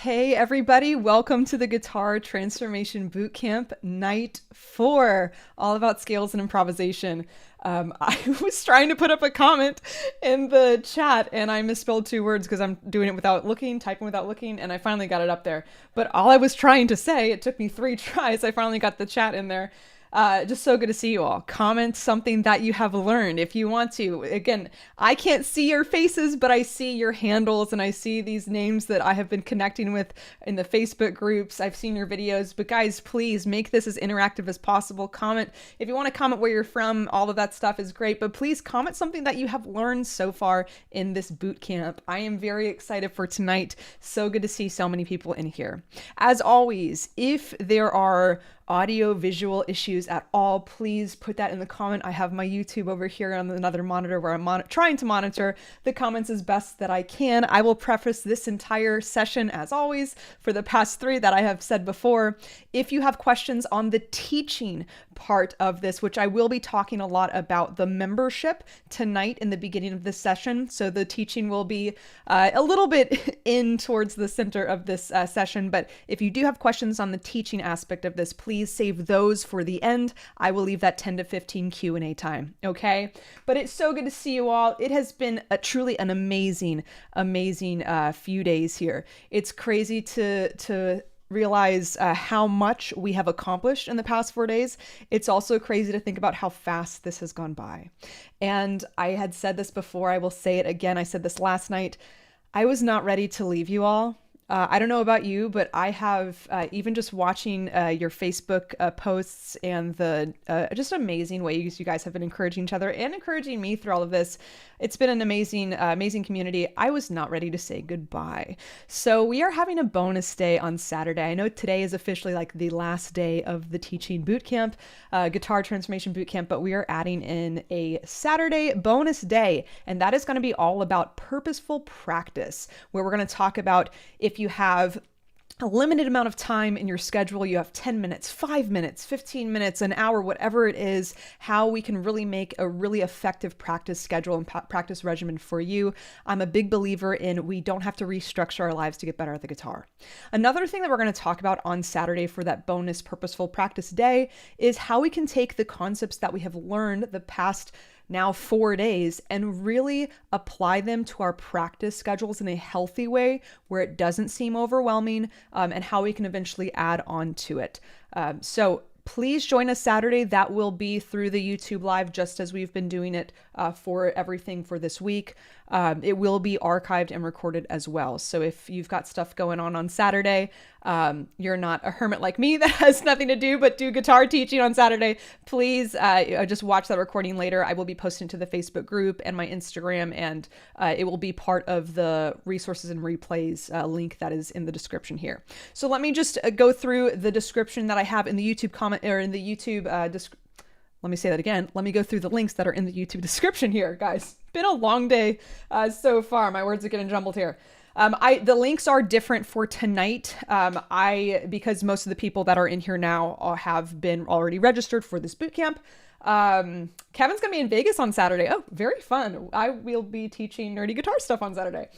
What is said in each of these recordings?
Hey everybody, welcome to the Guitar Transformation Bootcamp Night 4, all about scales and improvisation. I was trying to put up a comment in the chat and I misspelled two words because I'm doing it without looking, typing without looking, and I finally got it up there. But all I was trying to say, it took me 3 tries, I finally got the chat in there. Just so good to see you all. Comment something that you have learned if you want to. Again, I can't see your faces, but I see your handles and I see these names that I have been connecting with in the Facebook groups. I've seen your videos, but guys, please make this as interactive as possible. Comment if you want to comment where you're from. All of that stuff is great, but please comment something that you have learned so far in this boot camp. I am very excited for tonight. So good to see so many people in here. As always, if there are audio visual issues at all, please put that in the comment. I have my YouTube over here on another monitor where I'm trying to monitor the comments as best that I can. I will preface this entire session, as always, for the past 3 that I have said before. If you have questions on the teaching part of this, which I will be talking a lot about the membership tonight in the beginning of this session. So the teaching will be a little bit in towards the center of this session. But if you do have questions on the teaching aspect of this, please save those for the end. I will leave that 10 to 15 Q&A time. Okay. But it's so good to see you all. It has been truly an amazing few days here. It's crazy to realize how much we have accomplished in the past 4 days. It's also crazy to think about how fast this has gone by. And I had said this before, I will say it again. I said this last night. I was not ready to leave you all. I don't know about you, but I have, even just watching your Facebook posts and the just amazing ways you guys have been encouraging each other and encouraging me through all of this. It's been an amazing community. I was not ready to say goodbye. So we are having a bonus day on Saturday. I know today is officially like the last day of the teaching bootcamp, Guitar Transformation Bootcamp, but we are adding in a Saturday bonus day. And that is going to be all about purposeful practice, where we're going to talk about if you have a limited amount of time in your schedule, you have 10 minutes, 5 minutes, 15 minutes, an hour, whatever it is, how we can really make a really effective practice schedule and practice regimen for you. I'm a big believer in we don't have to restructure our lives to get better at the guitar. Another thing that we're going to talk about on Saturday for that bonus purposeful practice day is how we can take the concepts that we have learned the past now 4 days and really apply them to our practice schedules in a healthy way where it doesn't seem overwhelming, and how we can eventually add on to it. So please join us Saturday. That will be through the YouTube Live, just as we've been doing it for everything for this week. It will be archived and recorded as well. So if you've got stuff going on Saturday, you're not a hermit like me that has nothing to do but do guitar teaching on Saturday, please just watch that recording later. I will be posting to the Facebook group and my Instagram, and it will be part of the resources and replays link that is in the description here. So let me just go through the description that I have in the YouTube comment or in the YouTube let me say that again. Let me go through the links that are in the YouTube description here, guys. Been a long day so far. My words are getting jumbled here. The links are different for tonight. Because most of the people that are in here now have been already registered for this bootcamp. Kevin's gonna be in Vegas on Saturday. Oh, very fun. I will be teaching nerdy guitar stuff on Saturday.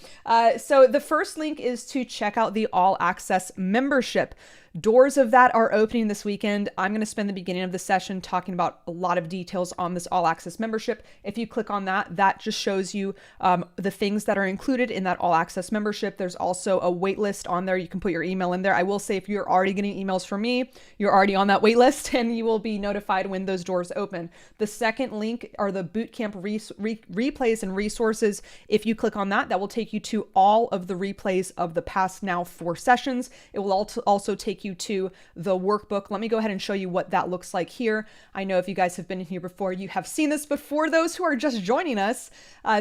So the first link is to check out the All Access membership. Doors of that are opening this weekend. I'm going to spend the beginning of the session talking about a lot of details on this All Access membership. If you click on that, that just shows you the things that are included in that All Access membership. There's also a wait list on there. You can put your email in there. I will say if you're already getting emails from me, you're already on that wait list and you will be notified when those doors open. The second link are the bootcamp replays and resources. If you click on that, that will take you to all of the replays of the past now 4 sessions. It will also take you to the workbook. Let me go ahead and show you what that looks like here. I know if you guys have been in here before, you have seen this before. Those who are just joining us,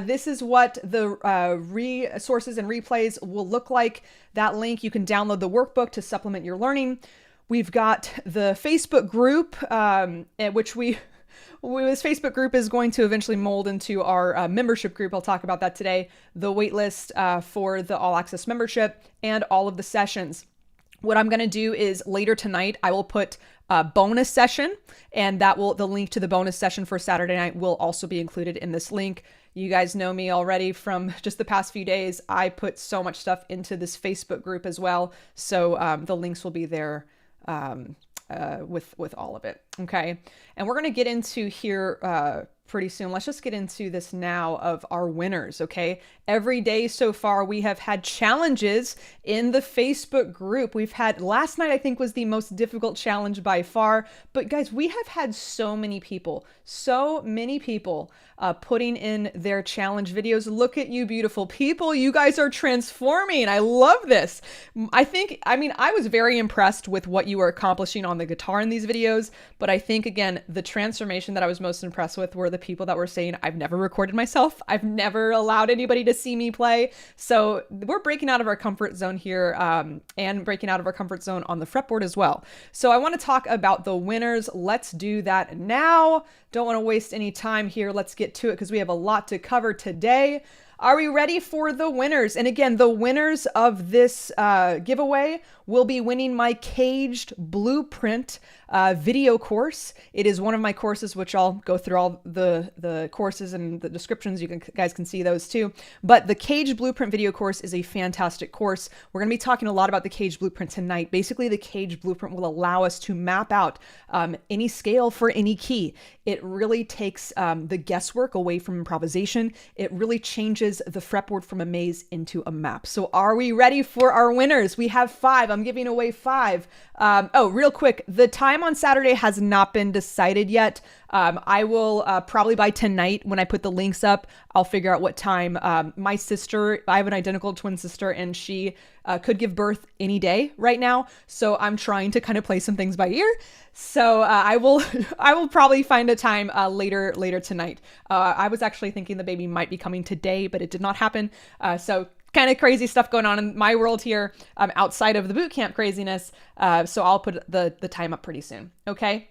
this is what the resources and replays will look like. That link, you can download the workbook to supplement your learning. We've got the Facebook group, which this Facebook group is going to eventually mold into our membership group. I'll talk about that today. The waitlist for the All Access membership and all of the sessions. What I'm going to do is later tonight, I will put a bonus session, and the link to the bonus session for Saturday night will also be included in this link. You guys know me already from just the past few days. I put so much stuff into this Facebook group as well. So the links will be there with all of it. Okay. And we're going to get into here pretty soon. Let's just get into this now of our winners. Okay. Every day so far, we have had challenges in the Facebook group. We've had last night, I think, was the most difficult challenge by far. But guys, we have had so many people putting in their challenge videos. Look at you, beautiful people. You guys are transforming. I love this. I was very impressed with what you were accomplishing on the guitar in these videos. But I think, again, the transformation that I was most impressed with were the people that were saying, I've never recorded myself. I've never allowed anybody to see me play. So we're breaking out of our comfort zone here and breaking out of our comfort zone on the fretboard as well. So I want to talk about the winners. Let's do that now. Don't want to waste any time here. Let's get to it because we have a lot to cover today. Are we ready for the winners? And again, the winners of this giveaway will be winning my Caged Blueprint video course. It is one of my courses, which I'll go through all the courses and the descriptions. You guys can see those too. But the Caged Blueprint video course is a fantastic course. We're going to be talking a lot about the Caged Blueprint tonight. Basically, the Caged Blueprint will allow us to map out any scale for any key. It really takes the guesswork away from improvisation. It really changes the fretboard from a maze into a map. So are we ready for our winners? We have 5. I'm giving away 5. Real quick, the time on Saturday has not been decided yet. I will probably by tonight when I put the links up, I'll figure out what time. My sister, I have an identical twin sister, and she could give birth any day right now. So I'm trying to kind of play some things by ear. So I will probably find a time later tonight. I was actually thinking the baby might be coming today, but it did not happen. So kind of crazy stuff going on in my world here outside of the bootcamp craziness. So I'll put the time up pretty soon. Okay.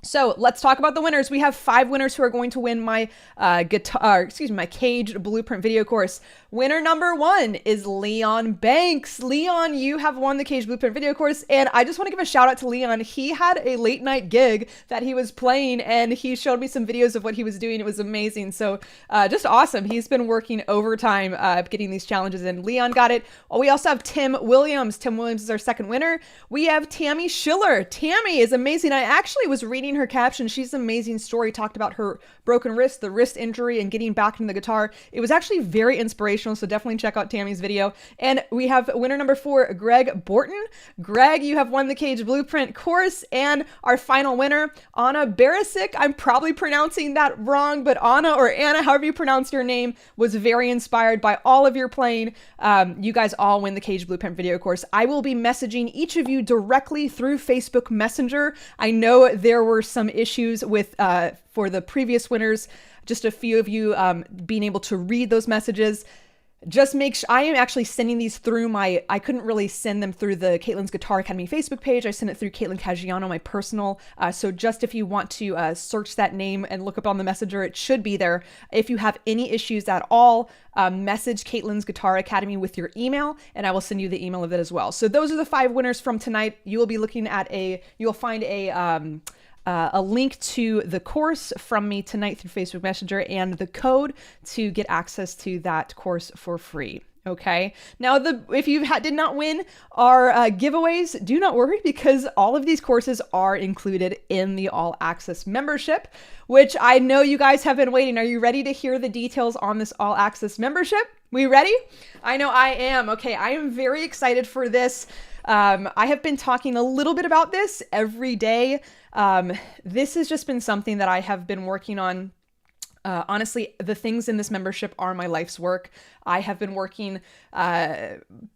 So let's talk about the winners. We have 5 winners who are going to win my my Caged Blueprint video course. Winner number 1 is Leon Banks. Leon, you have won the Caged Blueprint video course. And I just want to give a shout out to Leon. He had a late night gig that he was playing and he showed me some videos of what he was doing. It was amazing. So just awesome. He's been working overtime getting these challenges in. Leon got it. Oh, we also have Tim Williams. Tim Williams is our second winner. We have Tammy Schiller. Tammy is amazing. I actually was reading her caption. She's an amazing story. Talked about her broken wrist, the wrist injury, and getting back into the guitar. It was actually very inspirational. So definitely check out Tammy's video. And we have winner number 4, Greg Borton. Greg, you have won the Caged Blueprint course. And our final winner, Anna Barisic. I'm probably pronouncing that wrong, but Anna or Anna, however you pronounce your name, was very inspired by all of your playing. You guys all win the Caged Blueprint video course. I will be messaging each of you directly through Facebook Messenger. I know there were some issues with for the previous winners, just a few of you being able to read those messages. Just make sure, I am actually sending these through I couldn't really send them through the Caitlin's Guitar Academy Facebook page. I sent it through Caitlin Caggiano, my personal. So just if you want to search that name and look up on the messenger, it should be there. If you have any issues at all, message Caitlin's Guitar Academy with your email and I will send you the email of it as well. So those are the 5 winners from tonight. You will be looking at you'll find a link to the course from me tonight through Facebook Messenger and the code to get access to that course for free. Okay. Now, if you did not win our giveaways, do not worry because all of these courses are included in the All Access membership, which I know you guys have been waiting. Are you ready to hear the details on this All Access membership? We ready? I know I am. Okay. I am very excited for this. I have been talking a little bit about this every day. This has just been something that I have been working on. Honestly, the things in this membership are my life's work. I have been working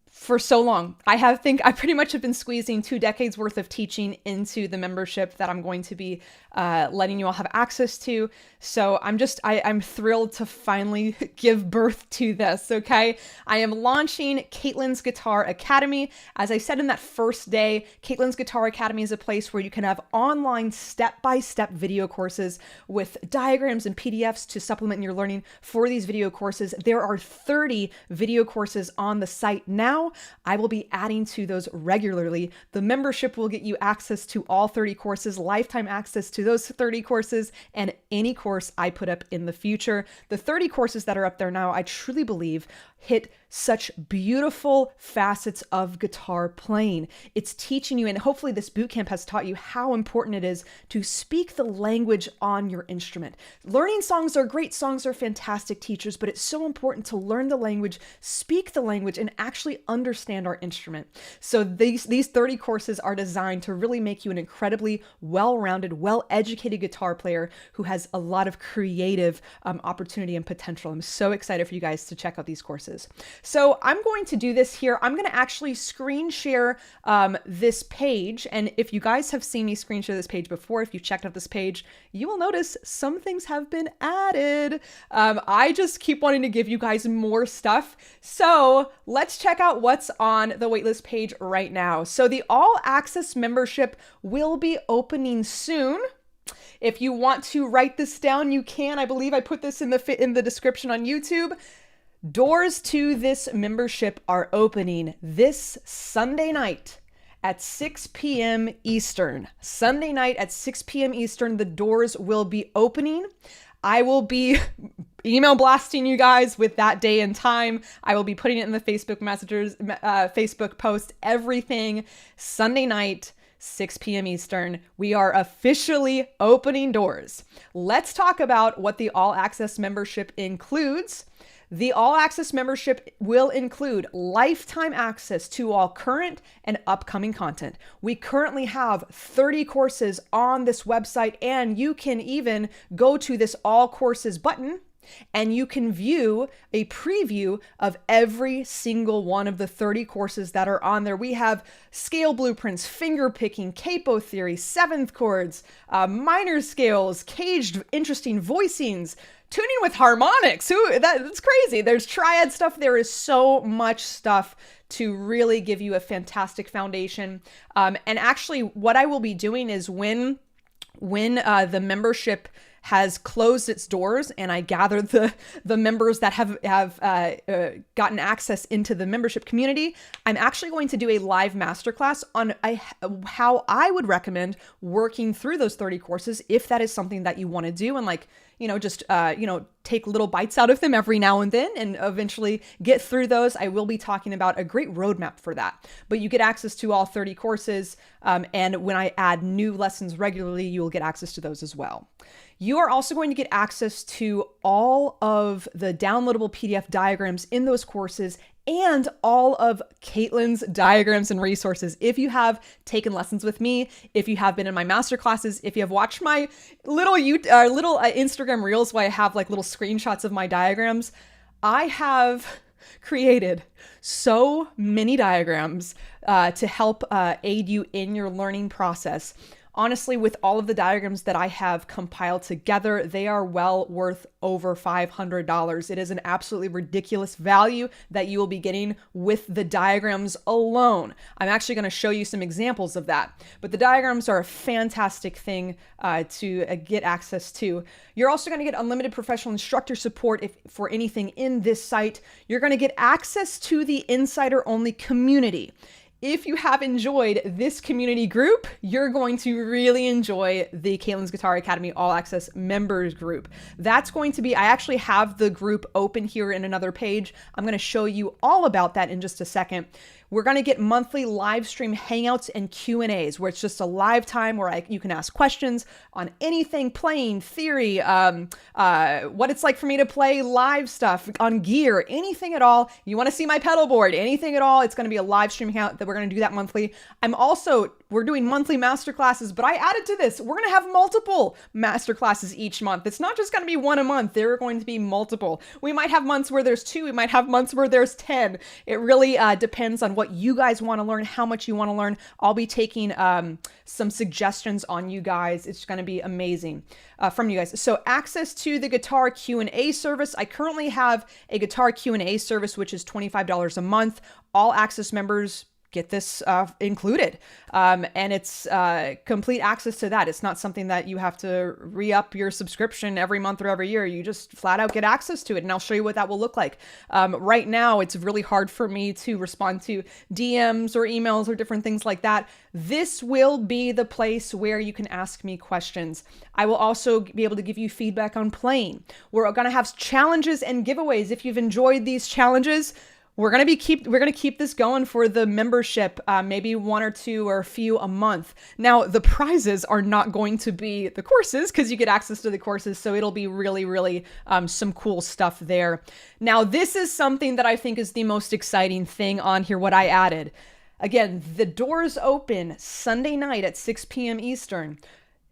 for so long. I pretty much have been squeezing 2 decades worth of teaching into the membership that I'm going to be letting you all have access to. So I'm thrilled to finally give birth to this, okay? I am launching Caitlin's Guitar Academy. As I said in that first day, Caitlin's Guitar Academy is a place where you can have online step-by-step video courses with diagrams and PDFs to supplement your learning for these video courses. There are 30 video courses on the site now. now, I will be adding to those regularly. The membership will get you access to all 30 courses, lifetime access to those 30 courses, and any course I put up in the future. The 30 courses that are up there now, I truly believe hit such beautiful facets of guitar playing. It's teaching you, and hopefully this bootcamp has taught you how important it is to speak the language on your instrument. Learning songs are great. Songs are fantastic teachers, but it's so important to learn the language, speak the language, and actually understand our instrument. So these 30 courses are designed to really make you an incredibly well-rounded, well-educated guitar player who has a lot of creative opportunity and potential. I'm so excited for you guys to check out these courses. So I'm going to do this here. I'm going to actually screen share this page. And if you guys have seen me screen share this page before, if you've checked out this page, you will notice some things have been added. I just keep wanting to give you guys more stuff. So let's check out what's on the waitlist page right now. So the all access membership will be opening soon. If you want to write this down, you can. I believe I put this in the description on YouTube. Doors to this membership are opening this Sunday night at 6 p.m. Eastern. Sunday night at 6 p.m. Eastern, the doors will be opening. I will be email blasting you guys with that day and time. I will be putting it in the Facebook messages, Facebook post, everything. Sunday night, 6 p.m. Eastern. We are officially opening doors. Let's talk about what the all access membership includes. The all access membership will include lifetime access to all current and upcoming content. We currently have 30 courses on this website, and you can even go to this all courses button and you can view a preview of every single one of the 30 courses that are on there. We have scale blueprints, finger picking, capo theory, seventh chords, minor scales, caged, interesting voicings, tuning with harmonics. That's crazy. There's triad stuff. There is so much stuff to really give you a fantastic foundation. And actually what I will be doing is when the membership has closed its doors and I gather the members that have gotten access into the membership community, I'm actually going to do a live masterclass on how I would recommend working through those 30 courses if that is something that you want to do, and just take little bites out of them every now and then and eventually get through those. I will be talking about a great roadmap for that, but you get access to all 30 courses. And when I add new lessons regularly, you will get access to those as well. You are also going to get access to all of the downloadable PDF diagrams in those courses and all of Caitlin's diagrams and resources. If you have taken lessons with me, if you have been in my masterclasses, if you have watched my little Instagram reels where I have like little screenshots of my diagrams, I have created so many diagrams to help aid you in your learning process. Honestly, with all of the diagrams that I have compiled together, they are well worth over $500. It is an absolutely ridiculous value that you will be getting with the diagrams alone. I'm actually going to show you some examples of that, but the diagrams are a fantastic thing to get access to. You're also going to get unlimited professional instructor support for anything in this site. You're going to get access to the insider-only community. If you have enjoyed this community group, you're going to really enjoy the Caitlin's Guitar Academy All Access Members group. That's going to be, I actually have the group open here in another page. I'm going to show you all about that in just a second. We're going to get monthly live stream hangouts and Q&As where it's just a live time where you can ask questions on anything, playing, theory, what it's like for me to play live stuff on gear, anything at all. You want to see my pedal board, anything at all. It's going to be a live stream hangout that we're going to do that monthly. We're doing monthly masterclasses, but I added to this. We're going to have multiple masterclasses each month. It's not just going to be one a month. There are going to be multiple. We might have months where there's 2. We might have months where there's 10. It really depends on what you guys want to learn, how much you want to learn. I'll be taking some suggestions on you guys. It's going to be amazing from you guys. So access to the guitar Q&A service. I currently have a guitar Q&A service, which is $25 a month. All access members get this included. And it's complete access to that. It's not something that you have to re-up your subscription every month or every year. You just flat out get access to it. And I'll show you what that will look like. Right now, it's really hard for me to respond to DMs or emails or different things like that. This will be the place where you can ask me questions. I will also be able to give you feedback on playing. We're going to have challenges and giveaways. If you've enjoyed these challenges, we're going to keep this going for the membership, maybe one or two or a few a month. Now, the prizes are not going to be the courses because you get access to the courses. So it'll be really, really some cool stuff there. Now, this is something that I think is the most exciting thing on here, what I added. Again, the doors open Sunday night at 6 p.m. Eastern.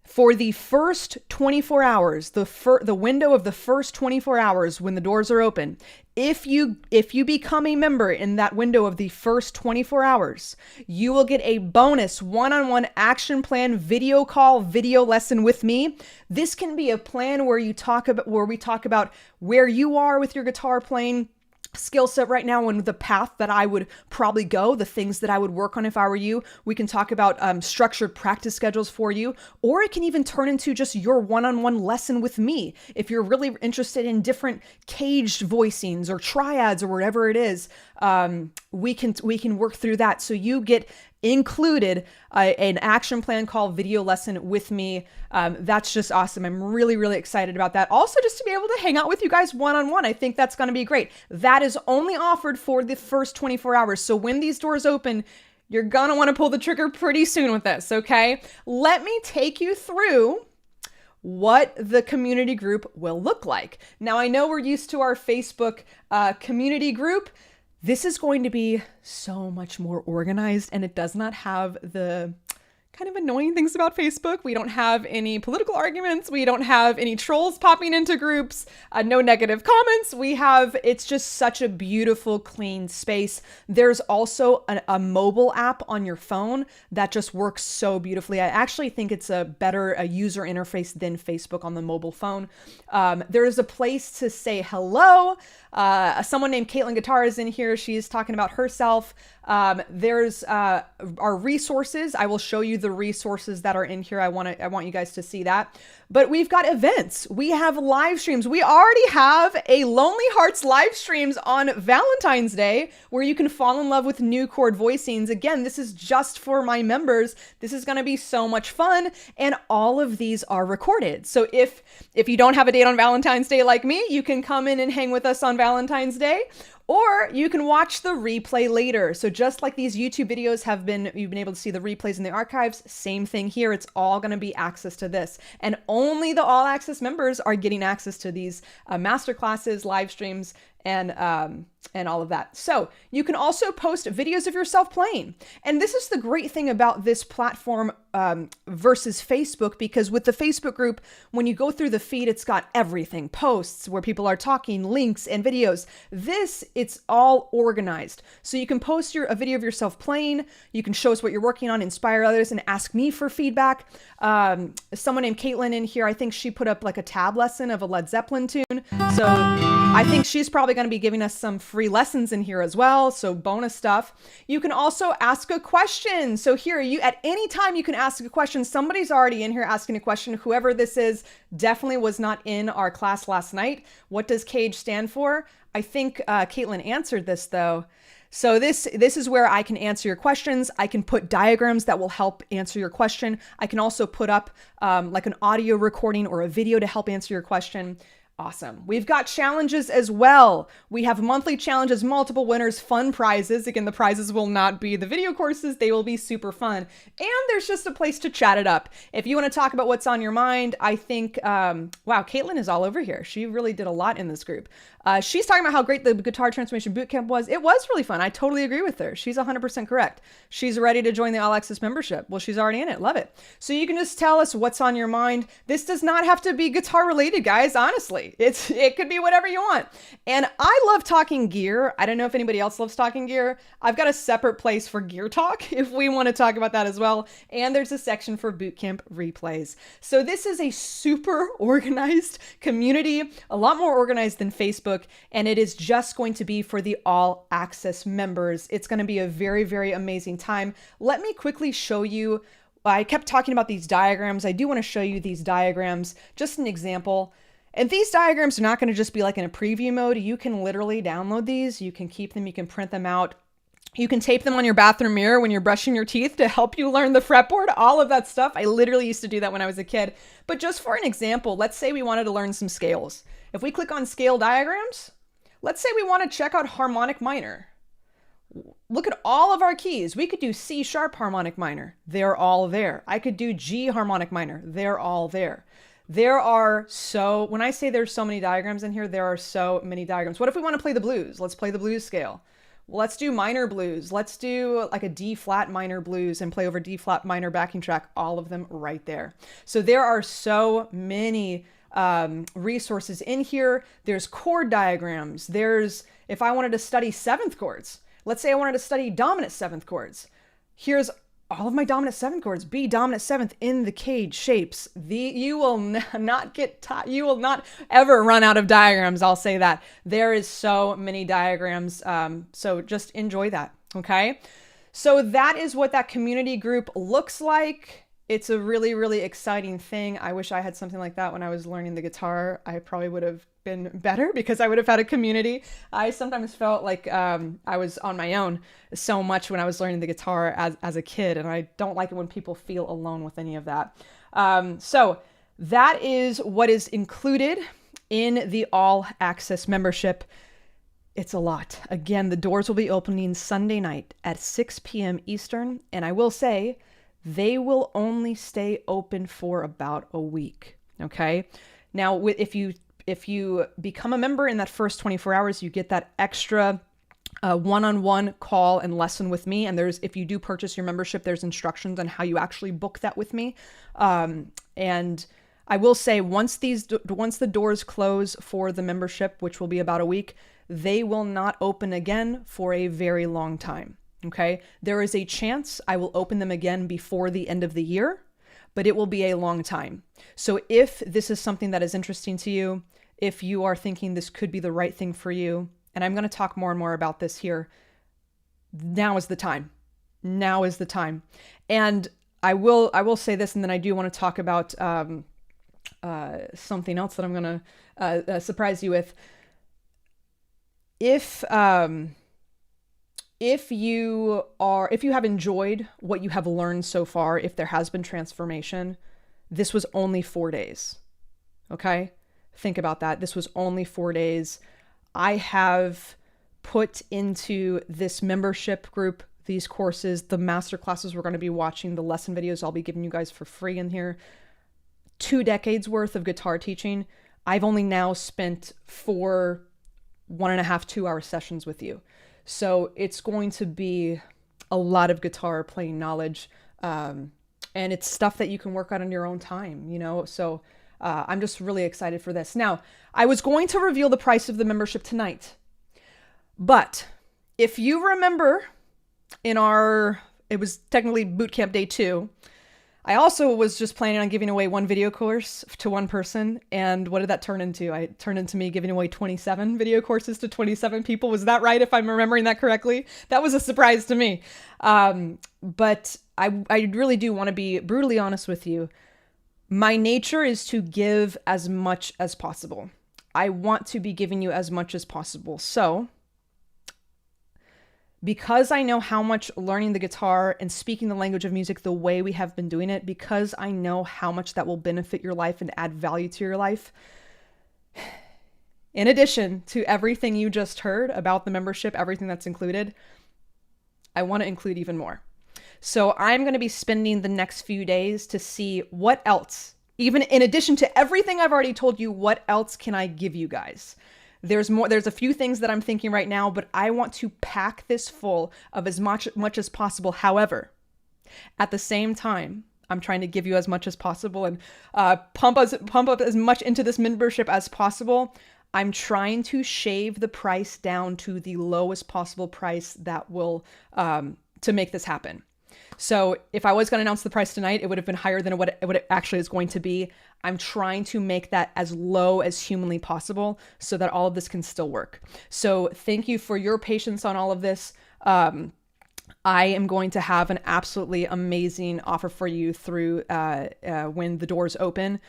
For the first 24 hours, the window of the first 24 hours when the doors are open, if you become a member in that window of the first 24 hours, you will get a bonus one-on-one action plan video call, video lesson with me. This can be a plan where we talk about where you are with your guitar playing skill set right now and the path that I would probably go, the things that I would work on if I were you. We can talk about structured practice schedules for you, or it can even turn into just your one-on-one lesson with me. If you're really interested in different caged voicings or triads or whatever it is, we can work through that. So you get included an action plan call video lesson with me. That's just awesome. I'm really, really excited about that. Also, just to be able to hang out with you guys one-on-one, I think that's going to be great. That is only offered for the first 24 hours. So when these doors open, you're going to want to pull the trigger pretty soon with this, okay? Let me take you through what the community group will look like. Now, I know we're used to our Facebook community group. This is going to be so much more organized, and it does not have the kind of annoying things about Facebook. We don't have any political arguments. We don't have any trolls popping into groups, no negative comments. It's just such a beautiful, clean space. There's also a mobile app on your phone that just works so beautifully. I actually think it's a better user interface than Facebook on the mobile phone. There is a place to say hello. Someone named Caitlin Guitar is in here. She's talking about herself. There's our resources. I will show you the resources that are in here. I want you guys to see that. But we've got events. We have live streams. We already have a Lonely Hearts live streams on Valentine's Day where you can fall in love with new chord voicings. Again, this is just for my members. This is going to be so much fun. And all of these are recorded. So if you don't have a date on Valentine's Day like me, you can come in and hang with us on Valentine's Day. Or you can watch the replay later. So just like these YouTube videos you've been able to see the replays in the archives, same thing here. It's all going to be access to this. And only the all access members are getting access to these masterclasses, live streams, and all of that. So you can also post videos of yourself playing. And this is the great thing about this platform versus Facebook, because with the Facebook group, when you go through the feed, it's got everything, posts where people are talking, links and videos. It's all organized. So you can post a video of yourself playing. You can show us what you're working on, inspire others, and ask me for feedback. Someone named Caitlin in here, I think she put up like a tab lesson of a Led Zeppelin tune. So I think she's probably going to be giving us some free lessons in here as well. So bonus stuff. You can also ask a question. So here, at any time you can ask a question. Somebody's already in here asking a question. Whoever this is definitely was not in our class last night. What does CAGE stand for? I think Caitlin answered this though. So this is where I can answer your questions. I can put diagrams that will help answer your question. I can also put up like an audio recording or a video to help answer your question. Awesome. We've got challenges as well. We have monthly challenges, multiple winners, fun prizes. Again, the prizes will not be the video courses. They will be super fun. And there's just a place to chat it up. If you want to talk about what's on your mind, I think, wow, Caitlin is all over here. She really did a lot in this group. She's talking about how great the Guitar Transformation Bootcamp was. It was really fun. I totally agree with her. She's 100% correct. She's ready to join the All Access membership. Well, she's already in it. Love it. So you can just tell us what's on your mind. This does not have to be guitar related, guys. Honestly, it could be whatever you want. And I love talking gear. I don't know if anybody else loves talking gear. I've got a separate place for gear talk if we want to talk about that as well. And there's a section for Bootcamp replays. So this is a super organized community, a lot more organized than Facebook. Facebook, and it is just going to be for the all access members. It's going to be a very, very amazing time. Let me quickly show you. I kept talking about these diagrams. I do want to show you these diagrams, just an example. And these diagrams are not going to just be like in a preview mode. You can literally download these. You can keep them. You can print them out. You can tape them on your bathroom mirror when you're brushing your teeth to help you learn the fretboard, all of that stuff. I literally used to do that when I was a kid. But just for an example, let's say we wanted to learn some scales. If we click on scale diagrams, let's say we want to check out harmonic minor. Look at all of our keys. We could do C sharp harmonic minor. They're all there. I could do G harmonic minor. They're all there. When I say there's so many diagrams in here, there are so many diagrams. What if we want to play the blues? Let's play the blues scale. Let's do minor blues. Let's do like a D flat minor blues and play over D flat minor backing track, all of them right there. So there are so many resources in here. There's chord diagrams. If I wanted to study seventh chords, let's say I wanted to study dominant seventh chords. Here's all of my dominant seventh chords, B dominant seventh in the cage shapes. You will not get tired. You will not ever run out of diagrams. I'll say that. There is so many diagrams. So just enjoy that. Okay. So that is what that community group looks like. It's a really, really exciting thing. I wish I had something like that when I was learning the guitar. I probably would have been better because I would have had a community. I sometimes felt like I was on my own so much when I was learning the guitar as a kid, and I don't like it when people feel alone with any of that. So that is what is included in the all access membership. It's a lot. Again, the doors will be opening Sunday night at 6 p.m. Eastern, and I will say they will only stay open for about a week. Okay. Now, if you become a member in that first 24 hours, you get that extra one-on-one call and lesson with me. And if you do purchase your membership, there's instructions on how you actually book that with me. And I will say once the doors close for the membership, which will be about a week, they will not open again for a very long time. Okay. There is a chance I will open them again before the end of the year, but it will be a long time. So if this is something that is interesting to you, if you are thinking this could be the right thing for you, and I'm going to talk more and more about this here, now is the time. Now is the time. And I will say this, and then I do want to talk about something else that I'm going to surprise you with. If you have enjoyed what you have learned so far, if there has been transformation, this was only 4 days. Okay? Think about that. This was only 4 days. I have put into this membership group, these courses, the master classes we're going to be watching, the lesson videos I'll be giving you guys for free in here, 2 decades worth of guitar teaching. I've only now spent 4 1.5, 2 hour sessions with you. So it's going to be a lot of guitar playing knowledge. And it's stuff that you can work out in your own time, So I'm just really excited for this. Now, I was going to reveal the price of the membership tonight. But if you remember it was technically Bootcamp Day 2, I also was just planning on giving away 1 video course to 1 person. And what did that turn into? It turned into me giving away 27 video courses to 27 people. Was that right? If I'm remembering that correctly? That was a surprise to me. But I really do want to be brutally honest with you. My nature is to give as much as possible. I want to be giving you as much as possible. So because I know how much learning the guitar and speaking the language of music the way we have been doing it, because I know how much that will benefit your life and add value to your life, in addition to everything you just heard about the membership, everything that's included, I want to include even more. So I'm going to be spending the next few days to see what else, even in addition to everything I've already told you, what else can I give you guys? There's a few things that I'm thinking right now, but I want to pack this full of as much as possible. However, at the same time, I'm trying to give you as much as possible and pump up as much into this membership as possible. I'm trying to shave the price down to the lowest possible price that will to make this happen. So if I was going to announce the price tonight, it would have been higher than what it actually is going to be. I'm trying to make that as low as humanly possible so that all of this can still work. So thank you for your patience on all of this. I am going to have an absolutely amazing offer for you through when the doors open.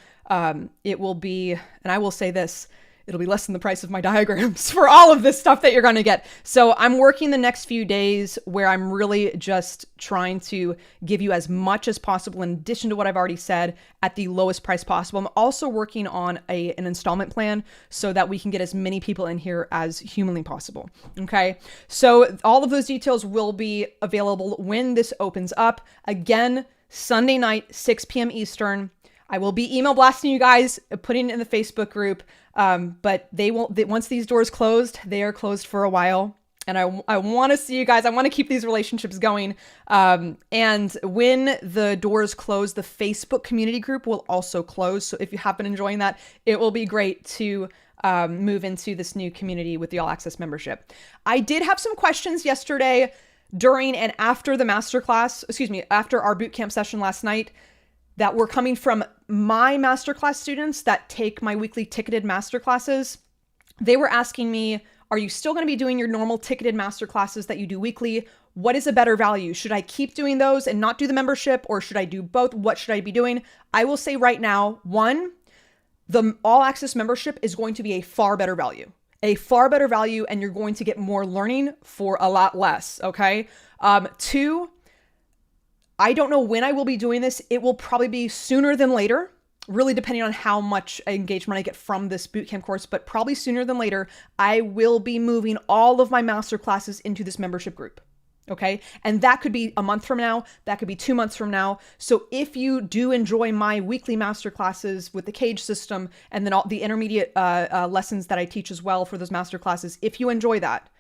It will be, and I will say this, it'll be less than the price of my diagrams for all of this stuff that you're going to get. So I'm working the next few days where I'm really just trying to give you as much as possible in addition to what I've already said at the lowest price possible. I'm also working on an installment plan so that we can get as many people in here as humanly possible. Okay. So all of those details will be available when this opens up. Again, Sunday night, 6 p.m. Eastern. I will be email blasting you guys, putting it in the Facebook group. But once these doors closed, they are closed for a while. And I want to see you guys. I want to keep these relationships going. And when the doors close, the Facebook community group will also close. So if you have been enjoying that, it will be great to move into this new community with the All Access membership. I did have some questions yesterday during and after the masterclass, after our bootcamp session last night, that were coming from my masterclass students that take my weekly ticketed masterclasses. They were asking me, are you still going to be doing your normal ticketed masterclasses that you do weekly? What is a better value? Should I keep doing those and not do the membership, or should I do both? What should I be doing? I will say right now, one, the All Access membership is going to be a far better value, and you're going to get more learning for a lot less. Okay. Two, I don't know when I will be doing this. It will probably be sooner than later, really depending on how much engagement I get from this bootcamp course, but probably sooner than later, I will be moving all of my masterclasses into this membership group. Okay. And that could be a month from now. That could be 2 months from now. So if you do enjoy my weekly masterclasses with the cage system and then all the intermediate lessons that I teach as well for those masterclasses, if you enjoy that,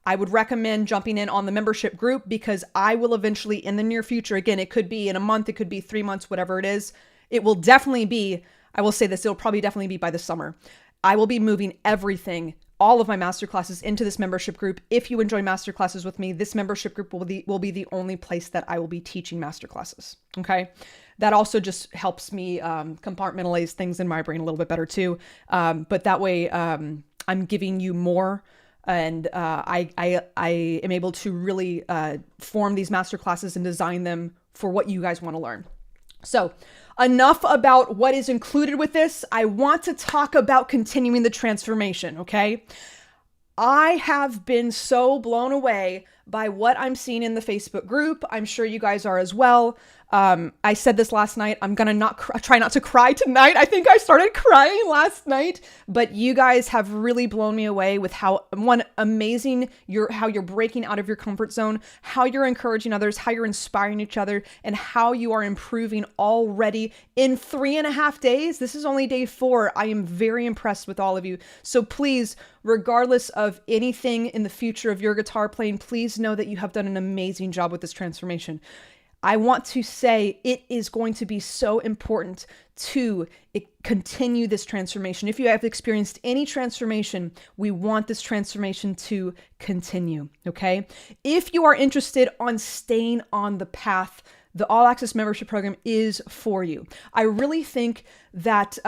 I would recommend jumping in on the membership group, because I will eventually in the near future, again, it could be in a month, it could be 3 months, whatever it is. It will definitely be, I will say this, it'll probably definitely be by the summer. I will be moving everything, all of my masterclasses into this membership group. If you enjoy masterclasses with me, this membership group will be the only place that I will be teaching masterclasses. Okay. That also just helps me compartmentalize things in my brain a little bit better too. But that way I'm giving you more. And I am able to really form these masterclasses and design them for what you guys want to learn. So enough about what is included with this. I want to talk about continuing the transformation, okay? I have been so blown away by what I'm seeing in the Facebook group. I'm sure you guys are as well. I said this last night. I'm going to try not to cry tonight. I think I started crying last night, but you guys have really blown me away with how amazing how you're breaking out of your comfort zone, how you're encouraging others, how you're inspiring each other, and how you are improving already in 3.5 days. This is only day 4. I am very impressed with all of you. So please, regardless of anything in the future of your guitar playing, please know that you have done an amazing job with this transformation. I want to say it is going to be so important to continue this transformation. If you have experienced any transformation, we want this transformation to continue, okay? If you are interested on staying on the path, the All Access membership program is for you. I really think that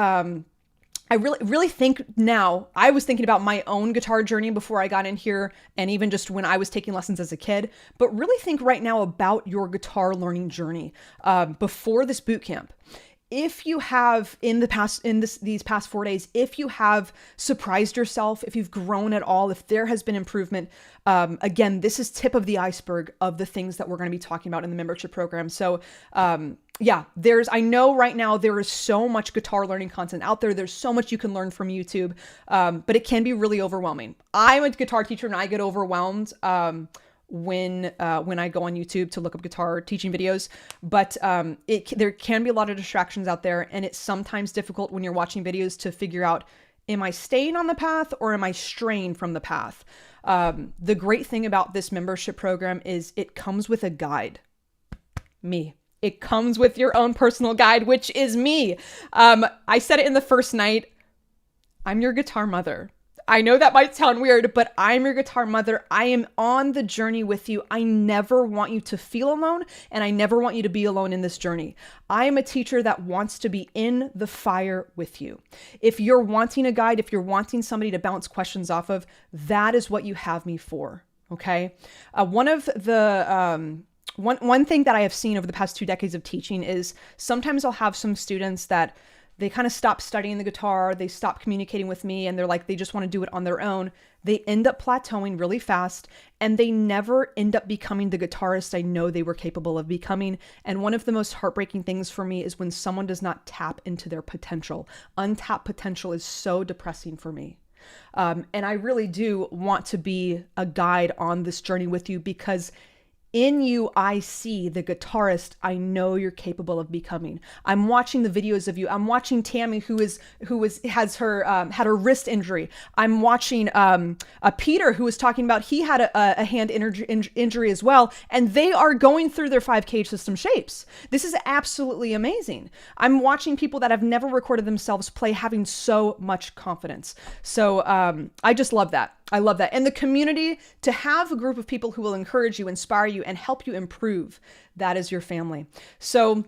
I really think now, I was thinking about my own guitar journey before I got in here, and even just when I was taking lessons as a kid, but really think right now about your guitar learning journey before this boot camp. If you have these past 4 days, if you have surprised yourself, if you've grown at all, if there has been improvement, again, this is tip of the iceberg of the things that we're going to be talking about in the membership program. So, yeah, I know right now there is so much guitar learning content out there. There's so much you can learn from YouTube, but it can be really overwhelming. I'm a guitar teacher and I get overwhelmed when I go on YouTube to look up guitar teaching videos, but there can be a lot of distractions out there, and it's sometimes difficult when you're watching videos to figure out, am I staying on the path or am I straying from the path? The great thing about this membership program is it comes with a guide. It comes with your own personal guide, which is me. I said it in the first night. I'm your guitar mother. I know that might sound weird, but I'm your guitar mother. I am on the journey with you. I never want you to feel alone, and I never want you to be alone in this journey. I am a teacher that wants to be in the fire with you. If you're wanting a guide, if you're wanting somebody to bounce questions off of, that is what you have me for. Okay. One thing that I have seen over the past 2 decades of teaching is sometimes I'll have some students that they kind of stop studying the guitar, they stop communicating with me, and they're like, they just want to do it on their own. They end up plateauing really fast, and they never end up becoming the guitarist I know they were capable of becoming. And one of the most heartbreaking things for me is when someone does not tap into their potential. Untapped potential is so depressing for me. And I really do want to be a guide on this journey with you, because in you, I see the guitarist I know you're capable of becoming. I'm watching the videos of you. I'm watching Tammy, who has her had her wrist injury. I'm watching Peter, who was talking about he had a hand injury as well, and they are going through their 5 cage system shapes. This is absolutely amazing. I'm watching people that have never recorded themselves play having so much confidence. So I just love that. I love that. And the community, to have a group of people who will encourage you, inspire you, and help you improve, that is your family. So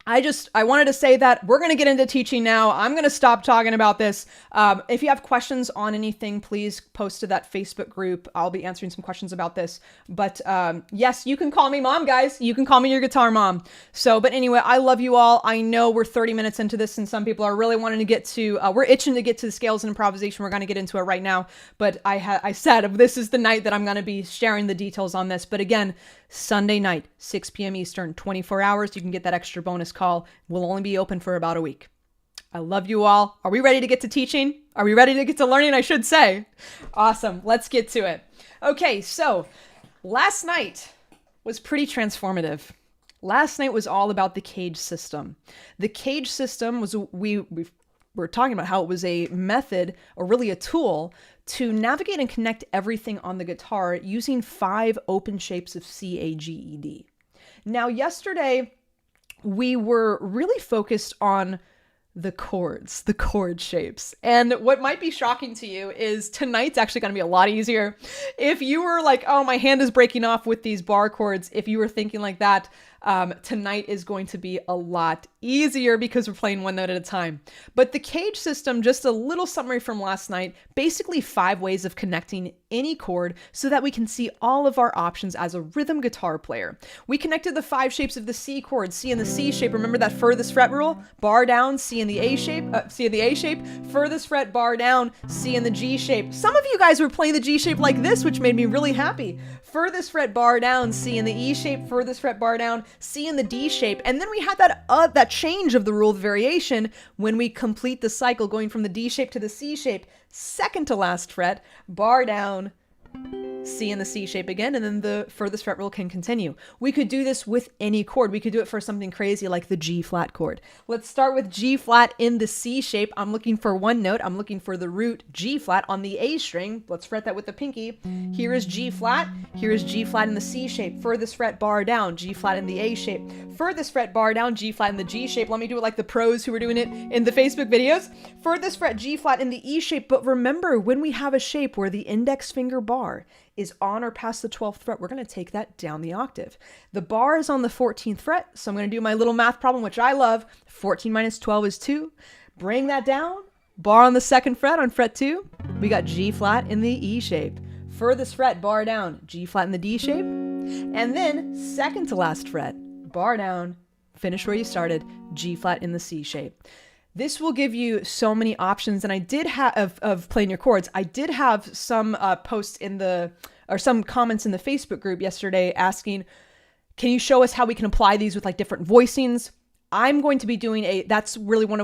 I wanted to say that we're going to get into teaching now. I'm going to stop talking about this. If you have questions on anything, please post to that Facebook group. I'll be answering some questions about this. But yes, you can call me mom, guys. You can call me your guitar mom. But anyway, I love you all. I know we're 30 minutes into this, and some people are really wanting to get to, we're itching to get to the scales and improvisation. We're going to get into it right now. But I said this is the night that I'm going to be sharing the details on this. But again, Sunday night, 6 p.m. Eastern, 24 hours. You can get that extra bonus call. We'll only be open for about a week. I love you all. Are we ready to get to teaching? Are we ready to get to learning, I should say? Awesome. Let's get to it. Okay, so last night was pretty transformative. Last night was all about the cage system. The cage system was, we were talking about how it was a method, or really a tool, to navigate and connect everything on the guitar using 5 open shapes of C, A, G, E, D. Now, yesterday, we were really focused on the chords, the chord shapes. And what might be shocking to you is tonight's actually going to be a lot easier. If you were like, oh, my hand is breaking off with these bar chords, if you were thinking like that, tonight is going to be a lot easier because we're playing one note at a time. But the cage system, just a little summary from last night, basically 5 ways of connecting any chord so that we can see all of our options as a rhythm guitar player. We connected the 5 shapes of the C chord, C in the C shape. Remember that furthest fret rule? Bar down, C in the A shape, C in the A shape, furthest fret, bar down, C in the G shape. Some of you guys were playing the G shape like this, which made me really happy. Furthest fret, bar down, C in the E shape, furthest fret, bar down, C in the D shape. And then we had that change of the rule of variation when we complete the cycle going from the D shape to the C shape, second to last fret, bar down, C in the C shape again, and then the furthest fret rule can continue. We could do this with any chord. We could do it for something crazy like the G flat chord. Let's start with G flat in the C shape. I'm looking for one note. I'm looking for the root G flat on the A string. Let's fret that with the pinky. Here is G flat. Here is G flat in the C shape. Furthest fret, bar down, G flat in the A shape. Furthest fret, bar down, G flat in the G shape. Let me do it like the pros who were doing it in the Facebook videos. Furthest fret, G flat in the E shape. But remember, when we have a shape where the index finger bar is on or past the 12th fret, we're going to take that down the octave. The bar is on the 14th fret, so I'm going to do my little math problem, which I love. 14 minus 12 is 2. Bring that down. Bar on the 2nd fret on fret 2. We got G flat in the E shape. Furthest fret, bar down, G flat in the D shape. And then second to last fret, bar down, finish where you started, G flat in the C shape. This will give you so many options. And I did have of playing your chords. I did have some posts some comments in the Facebook group yesterday asking, can you show us how we can apply these with like different voicings? I'm going to be doing that's really one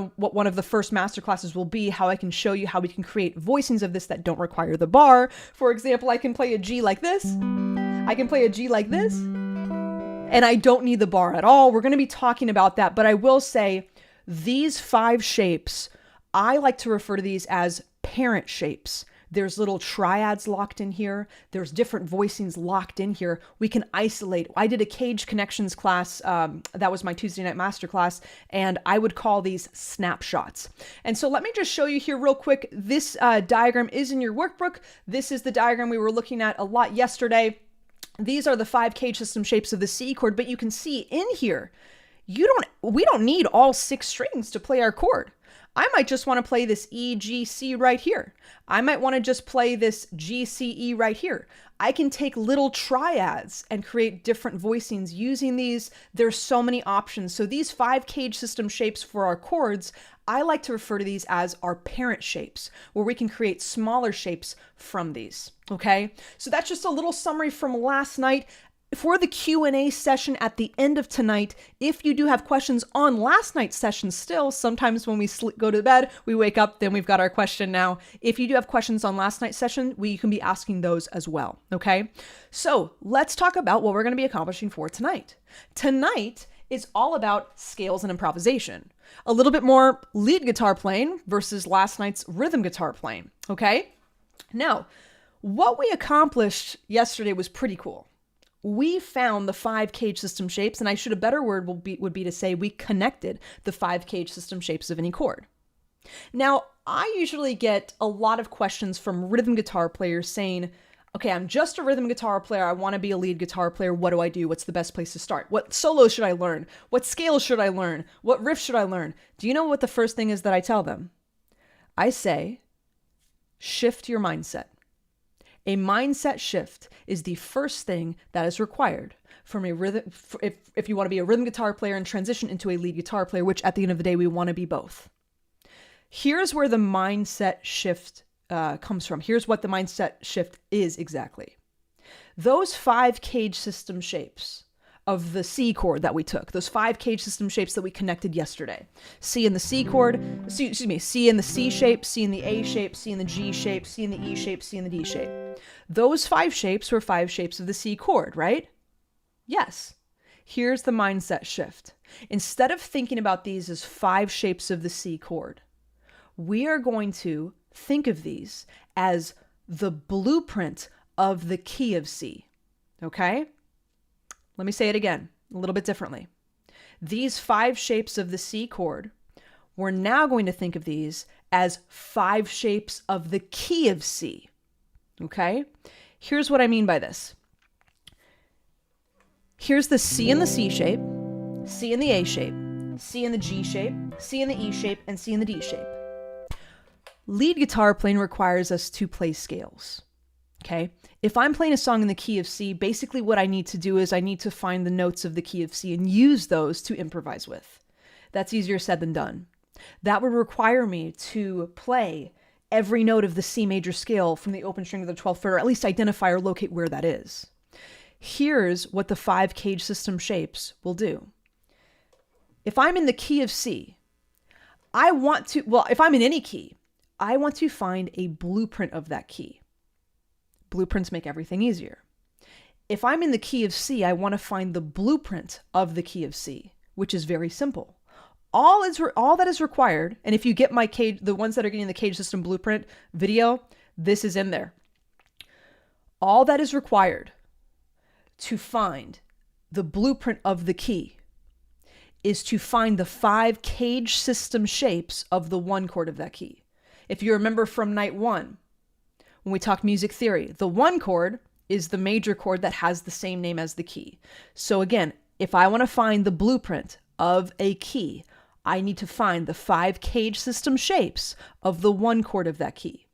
of the first masterclasses will be, how I can show you how we can create voicings of this that don't require the bar. For example, I can play a G like this. I can play a G like this. And I don't need the bar at all. We're going to be talking about that. But I will say, these 5 shapes, I like to refer to these as parent shapes. There's little triads locked in here. There's different voicings locked in here. We can isolate. I did a cage connections class. That was my Tuesday night masterclass. And I would call these snapshots. And so let me just show you here real quick. This diagram is in your workbook. This is the diagram we were looking at a lot yesterday. These are the 5 cage system shapes of the C chord, but you can see in here, we don't need all 6 strings to play our chord. I might just want to play this E, G, C right here. I might want to just play this G, C, E right here. I can take little triads and create different voicings using these. There's so many options. So these 5 cage system shapes for our chords, I like to refer to these as our parent shapes, where we can create smaller shapes from these, okay? So that's just a little summary from last night. For the Q&A session at the end of tonight, if you do have questions on last night's session still, sometimes when we go to bed, we wake up, then we've got our question now. If you do have questions on last night's session, you can be asking those as well, okay? So let's talk about what we're going to be accomplishing for tonight. Tonight is all about scales and improvisation. A little bit more lead guitar playing versus last night's rhythm guitar playing, okay? Now, what we accomplished yesterday was pretty cool. We found the 5 cage system shapes, and a better word would be to say we connected the 5 cage system shapes of any chord. Now, I usually get a lot of questions from rhythm guitar players saying, okay, I'm just a rhythm guitar player. I want to be a lead guitar player. What do I do? What's the best place to start? What solos should I learn? What scales should I learn? What riffs should I learn? Do you know what the first thing is that I tell them? I say, shift your mindset. A mindset shift is the first thing that is required from a rhythm. If you want to be a rhythm guitar player and transition into a lead guitar player, which at the end of the day, we want to be both. Here's where the mindset shift comes from. Here's what the mindset shift is exactly. Those 5 cage system shapes of the C chord that we took, those 5 cage system shapes that we connected yesterday. C in the C chord, C in the C shape, C in the A shape, C in the G shape, C in the E shape, C in the D shape. Those 5 shapes were 5 shapes of the C chord, right? Yes. Here's the mindset shift. Instead of thinking about these as 5 shapes of the C chord, we are going to think of these as the blueprint of the key of C, okay? Let me say it again, a little bit differently. These 5 shapes of the C chord, we're now going to think of these as 5 shapes of the key of C, okay? Here's what I mean by this. Here's the C in the C shape, C in the A shape, C in the G shape, C in the E shape, and C in the D shape. Lead guitar playing requires us to play scales, okay? If I'm playing a song in the key of C, basically what I need to do is I need to find the notes of the key of C and use those to improvise with. That's easier said than done. That would require me to play every note of the C major scale from the open string to the 12th fret, or at least identify or locate where that is. Here's what the 5 cage system shapes will do. If I'm in the key of C, if I'm in any key, I want to find a blueprint of that key. Blueprints make everything easier. If I'm in the key of C, I want to find the blueprint of the key of C, which is very simple. All that is required, and if you get my cage, the ones that are getting the cage system blueprint video, this is in there. All that is required to find the blueprint of the key is to find the 5 cage system shapes of the 1 chord of that key. If you remember from night 1, when we talk music theory, the 1 chord is the major chord that has the same name as the key. So again, if I want to find the blueprint of a key, I need to find the 5 cage system shapes of the 1 chord of that key.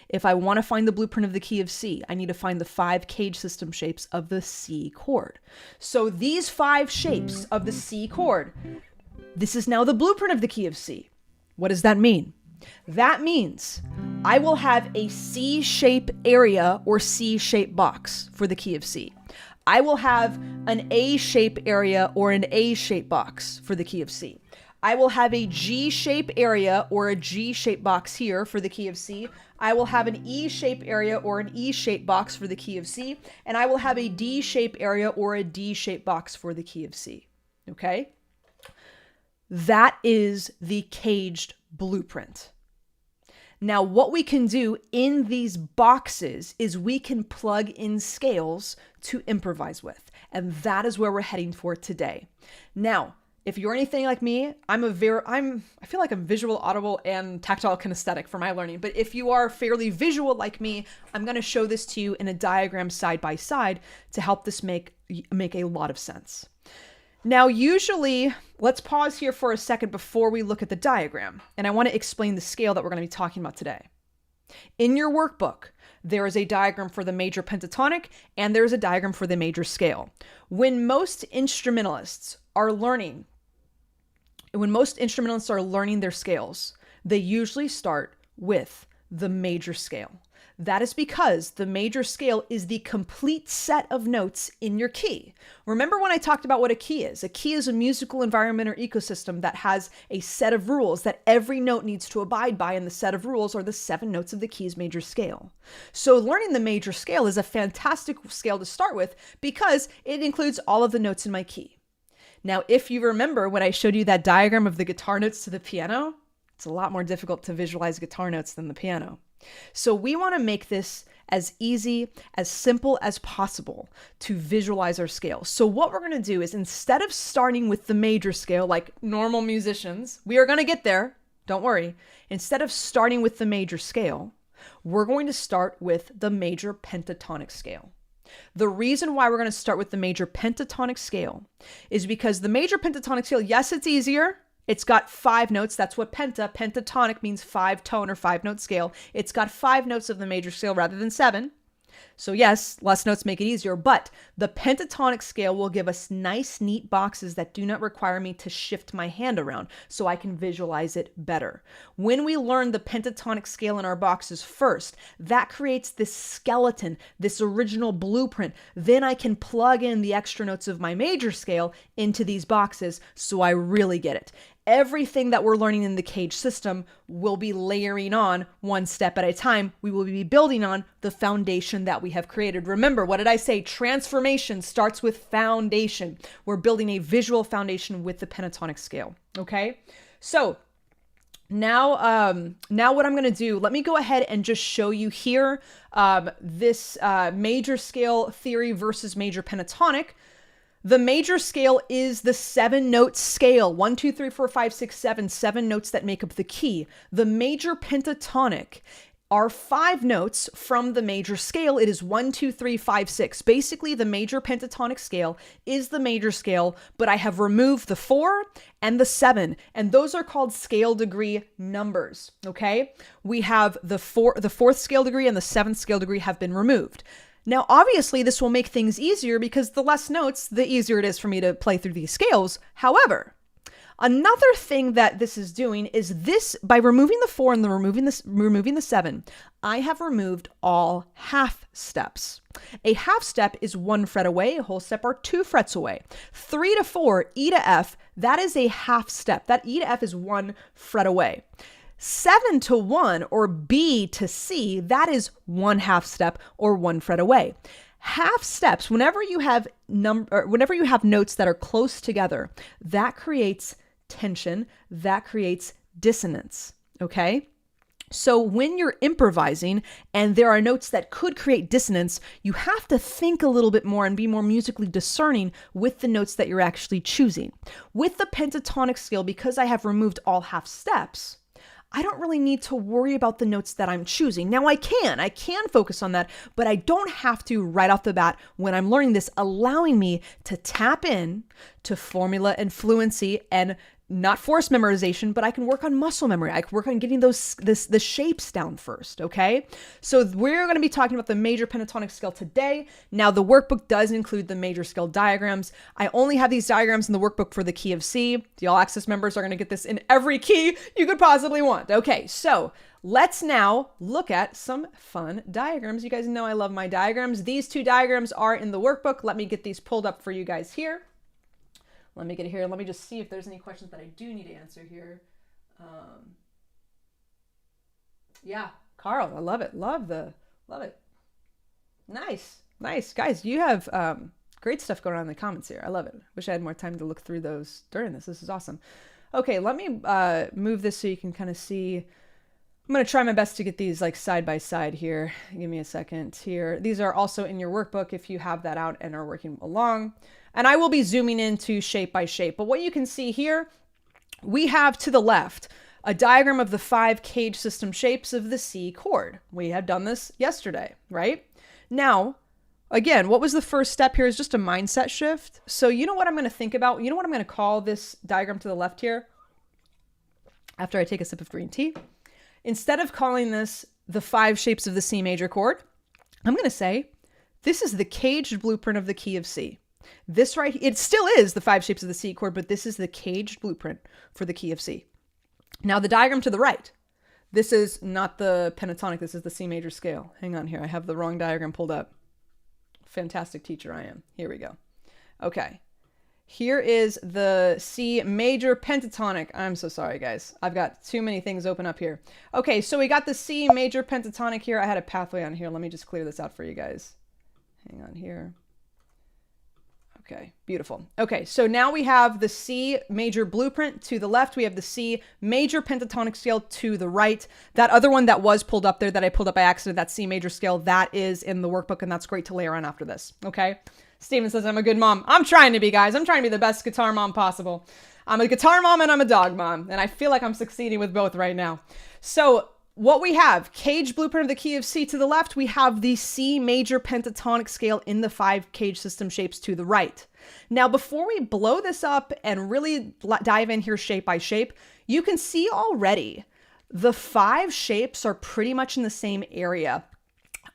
If I want to find the blueprint of the key of C, I need to find the 5 cage system shapes of the C chord. So these 5 shapes of the C chord, this is now the blueprint of the key of C. What does that mean? That means I will have a C shape area or C shape box for the key of C. I will have an A shape area or an A shape box for the key of C. I will have a G shape area or a G shape box here for the key of C. I will have an E shape area or an E shape box for the key of C. And I will have a D shape area or a D shape box for the key of C. Okay? That is the caged blueprint. Now, what we can do in these boxes is we can plug in scales to improvise with. And that is where we're heading for today. Now, if you're anything like me, I feel like I'm visual, audible, and tactile kinesthetic for my learning. But if you are fairly visual like me, I'm going to show this to you in a diagram side by side to help this make a lot of sense. Now, usually, let's pause here for a second before we look at the diagram. And I want to explain the scale that we're going to be talking about today. In your workbook, there is a diagram for the major pentatonic and there is a diagram for the major scale. When most instrumentalists are learning their scales, they usually start with the major scale. That is because the major scale is the complete set of notes in your key. Remember when I talked about what a key is? A key is a musical environment or ecosystem that has a set of rules that every note needs to abide by, and the set of rules are the 7 notes of the key's major scale. So learning the major scale is a fantastic scale to start with because it includes all of the notes in my key. Now, if you remember when I showed you that diagram of the guitar notes to the piano, it's a lot more difficult to visualize guitar notes than the piano. So we want to make this as easy, as simple as possible to visualize our scale. So what we're going to do is, instead of starting with the major scale like normal musicians, we are going to get there, don't worry. Instead of starting with the major scale, we're going to start with the major pentatonic scale. The reason why we're going to start with the major pentatonic scale is because the major pentatonic scale, yes, it's easier. It's got 5 notes. That's what pentatonic means, 5-tone or 5-note scale. It's got 5 notes of the major scale rather than 7. So yes, less notes make it easier, but the pentatonic scale will give us nice, neat boxes that do not require me to shift my hand around so I can visualize it better. When we learn the pentatonic scale in our boxes first, that creates this skeleton, this original blueprint. Then I can plug in the extra notes of my major scale into these boxes so I really get it. Everything that we're learning in the cage system will be layering on one step at a time. We will be building on the foundation that we have created. Remember, what did I say? Transformation starts with foundation. We're building a visual foundation with the pentatonic scale. Okay. So now what I'm going to do, let me go ahead and just show you here this major scale theory versus major pentatonic. The major scale is the 7-note scale. 1, 2, 3, 4, 5, 6, 7, 7 notes that make up the key. The major pentatonic are 5 notes from the major scale. It is 1, 2, 3, 5, 6. Basically, the major pentatonic scale is the major scale, but I have removed the 4 and the 7, and those are called scale degree numbers, okay? We have the 4th scale degree and the 7th scale degree have been removed. Now, obviously, this will make things easier because the less notes, the easier it is for me to play through these scales. However, another thing that this is doing is this, by removing the 4 and removing the 7, I have removed all half steps. A half step is 1 fret away, a whole step are 2 frets away. 3 to 4, E to F, that is a half step. That E to F is 1 fret away. 7 to 1 or B to C, that is 1 half step or 1 fret away. Half steps, whenever you have notes that are close together, that creates tension, that creates dissonance, okay? So when you're improvising and there are notes that could create dissonance, you have to think a little bit more and be more musically discerning with the notes that you're actually choosing. With the pentatonic scale, because I have removed all half steps, I don't really need to worry about the notes that I'm choosing. Now I can focus on that, but I don't have to right off the bat when I'm learning this, allowing me to tap in to formula and fluency and not force memorization, but I can work on muscle memory. I can work on getting the shapes down first, okay? So we're going to be talking about the major pentatonic scale today. Now, the workbook does include the major scale diagrams. I only have these diagrams in the workbook for the key of C. The All Access members are going to get this in every key you could possibly want. Okay, so let's now look at some fun diagrams. You guys know I love my diagrams. These 2 diagrams are in the workbook. Let me get these pulled up for you guys here. Let me get here. Let me just see if there's any questions that I do need to answer here. Yeah, Carl, I love it. Love it. Nice. Guys, you have great stuff going on in the comments here. I love it. Wish I had more time to look through those during this. This is awesome. Okay, let me move this so you can kind of see I'm going to try my best to get these like side by side here. Give me a second here. These are also in your workbook if you have that out and are working along. And I will be zooming into shape by shape. But what you can see here, we have to the left a diagram of the 5 cage system shapes of the C chord. We had done this yesterday, right? Now, again, what was the first step here is just a mindset shift. So you know what I'm going to think about? You know what I'm going to call this diagram to the left here? After I take a sip of green tea. Instead of calling this the 5 shapes of the C major chord, I'm going to say, this is the caged blueprint of the key of C. This right, it still is the 5 shapes of the C chord, but this is the caged blueprint for the key of C. Now the diagram to the right, this is not the pentatonic, this is the C major scale. Hang on here, I have the wrong diagram pulled up. Fantastic teacher I am. Here we go. Okay. Here is the C major pentatonic. I'm so sorry, guys. I've got too many things open up here. Okay, so we got the C major pentatonic here. I had a pathway on here. Let me just clear this out for you guys. Hang on here. Okay, beautiful. Okay, so now we have the C major blueprint to the left. We have the C major pentatonic scale to the right. That other one that was pulled up there that I pulled up by accident, that C major scale, that is in the workbook, and that's great to layer on after this, okay? Steven says, I'm a good mom. I'm trying to be, guys. I'm trying to be the best guitar mom possible. I'm a guitar mom and I'm a dog mom, and I feel like I'm succeeding with both right now. So what we have, cage blueprint of the key of C to the left, we have the C major pentatonic scale in the 5 cage system shapes to the right. Now, before we blow this up and really dive in here shape by shape, you can see already the 5 shapes are pretty much in the same area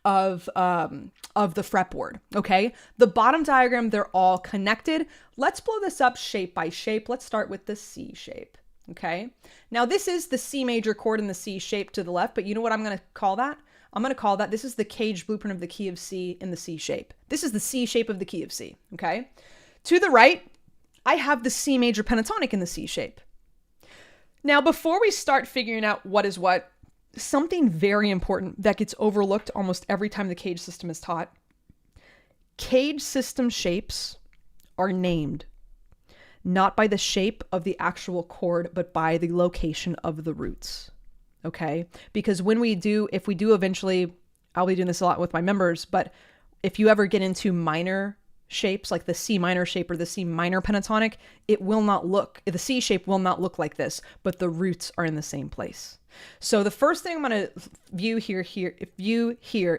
of the fretboard, okay? The bottom diagram, they're all connected. Let's blow this up shape by shape. Let's start with the C shape, okay? Now, this is the C major chord in the C shape to the left, but you know what I'm going to call that? I'm going to call that, this is the cage blueprint of the key of C in the C shape. This is the C shape of the key of C, okay? To the right, I have the C major pentatonic in the C shape. Now, before we start figuring out what is what, something very important that gets overlooked almost every time the cage system is taught. Cage system shapes are named not by the shape of the actual chord, but by the location of the roots. Okay? Because if we do eventually, I'll be doing this a lot with my members, but if you ever get into minor shapes like the C minor shape or the C minor pentatonic, the C shape will not look like this, but the roots are in the same place. So the first thing I'm going to view here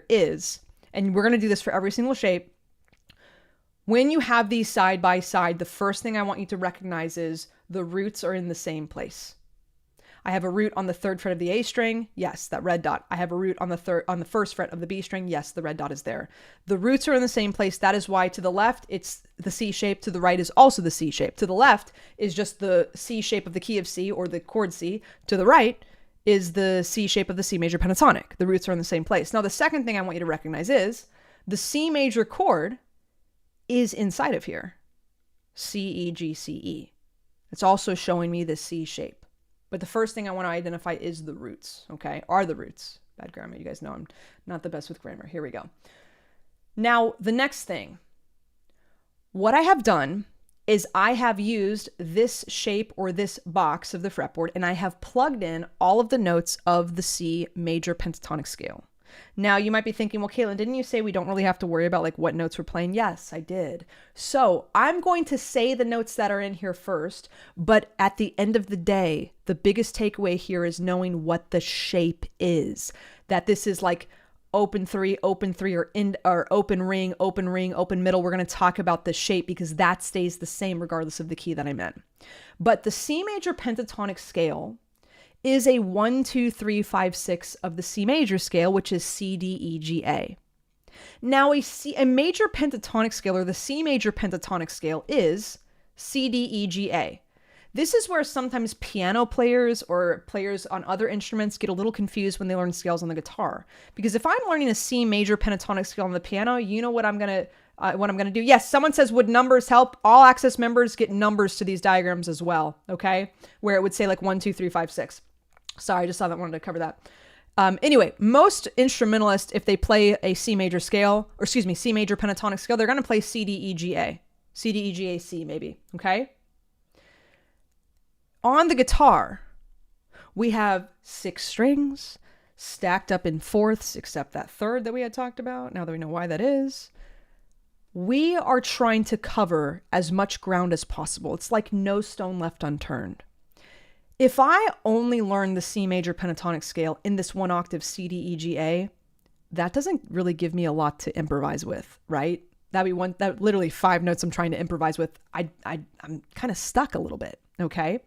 is, and we're going to do this for every single shape, when you have these side by side, the first thing I want you to recognize is the roots are in the same place. I have a root on the 3rd fret of the A string. Yes, that red dot. I have a root on the 1st fret of the B string. Yes, the red dot is there. The roots are in the same place. That is why to the left, it's the C shape. To the right is also the C shape. To the left is just the C shape of the key of C or the chord C. To the right is the C shape of the C major pentatonic. The roots are in the same place. Now, the second thing I want you to recognize is the C major chord is inside of here. C, E, G, C, E. It's also showing me the C shape. But the first thing I want to identify is the roots, okay? Are the roots. Bad grammar. You guys know I'm not the best with grammar. Here we go. Now, the next thing. What I have done is I have used this shape or this box of the fretboard, and I have plugged in all of the notes of the C major pentatonic scale. Now, you might be thinking, well, Caitlin, didn't you say we don't really have to worry about like what notes we're playing? Yes, I did. So I'm going to say the notes that are in here first, but at the end of the day, the biggest takeaway here is knowing what the shape is. That this is like open 3, or open ring, open middle. We're going to talk about the shape because that stays the same regardless of the key that I'm in. But the C major pentatonic scale is a 1, 2, 3, 5, 6 of the C major scale, which is C, D, E, G, A. Now, a major pentatonic scale, or the C major pentatonic scale, is C, D, E, G, A. This is where sometimes piano players or players on other instruments get a little confused when they learn scales on the guitar. Because if I'm learning a C major pentatonic scale on the piano, you know what I'm gonna do? Yes, someone says, would numbers help? All access members get numbers to these diagrams as well, okay? Where it would say like 1, 2, 3, 5, 6. Sorry, I just saw that, wanted to cover that. Anyway, most instrumentalists, if they play a C major scale, C major pentatonic scale, they're going to play C, D, E, G, A. C, D, E, G, A, C maybe, okay? On the guitar, we have 6 strings, stacked up in fourths, except that third that we had talked about. Now that we know why that is, we are trying to cover as much ground as possible. It's like no stone left unturned. If I only learn the C major pentatonic scale in this one octave C, D, E, G, A, that doesn't really give me a lot to improvise with, right? That literally 5 notes I'm trying to improvise with. I'm kind of stuck a little bit, okay?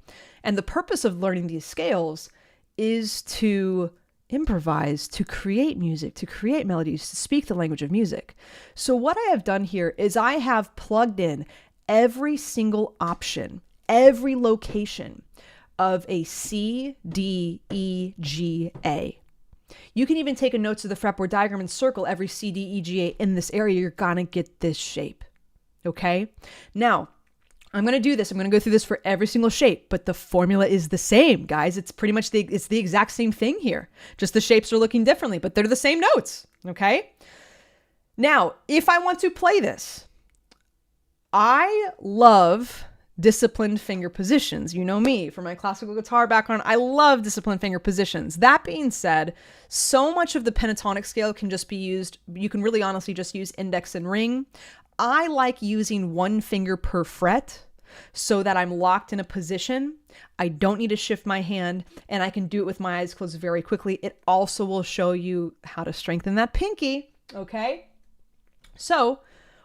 And the purpose of learning these scales is to improvise, to create music, to create melodies, to speak the language of music. So what I have done here is I have plugged in every single option, every location of a C, D, E, G, A. You can even take a note to the fretboard diagram and circle every C, D, E, G, A in this area. You're gonna get this shape, okay? Now, I'm going to do this. I'm going to go through this for every single shape, but the formula is the same, guys. It's pretty much it's the exact same thing here. Just the shapes are looking differently, but they're the same notes, okay? Now, if I want to play this, I love disciplined finger positions. You know me, from my classical guitar background, I love disciplined finger positions. That being said, so much of the pentatonic scale can just be used, you can really honestly just use index and ring. I like using 1 finger per fret so that I'm locked in a position. I don't need to shift my hand, and I can do it with my eyes closed very quickly. It also will show you how to strengthen that pinky, okay? So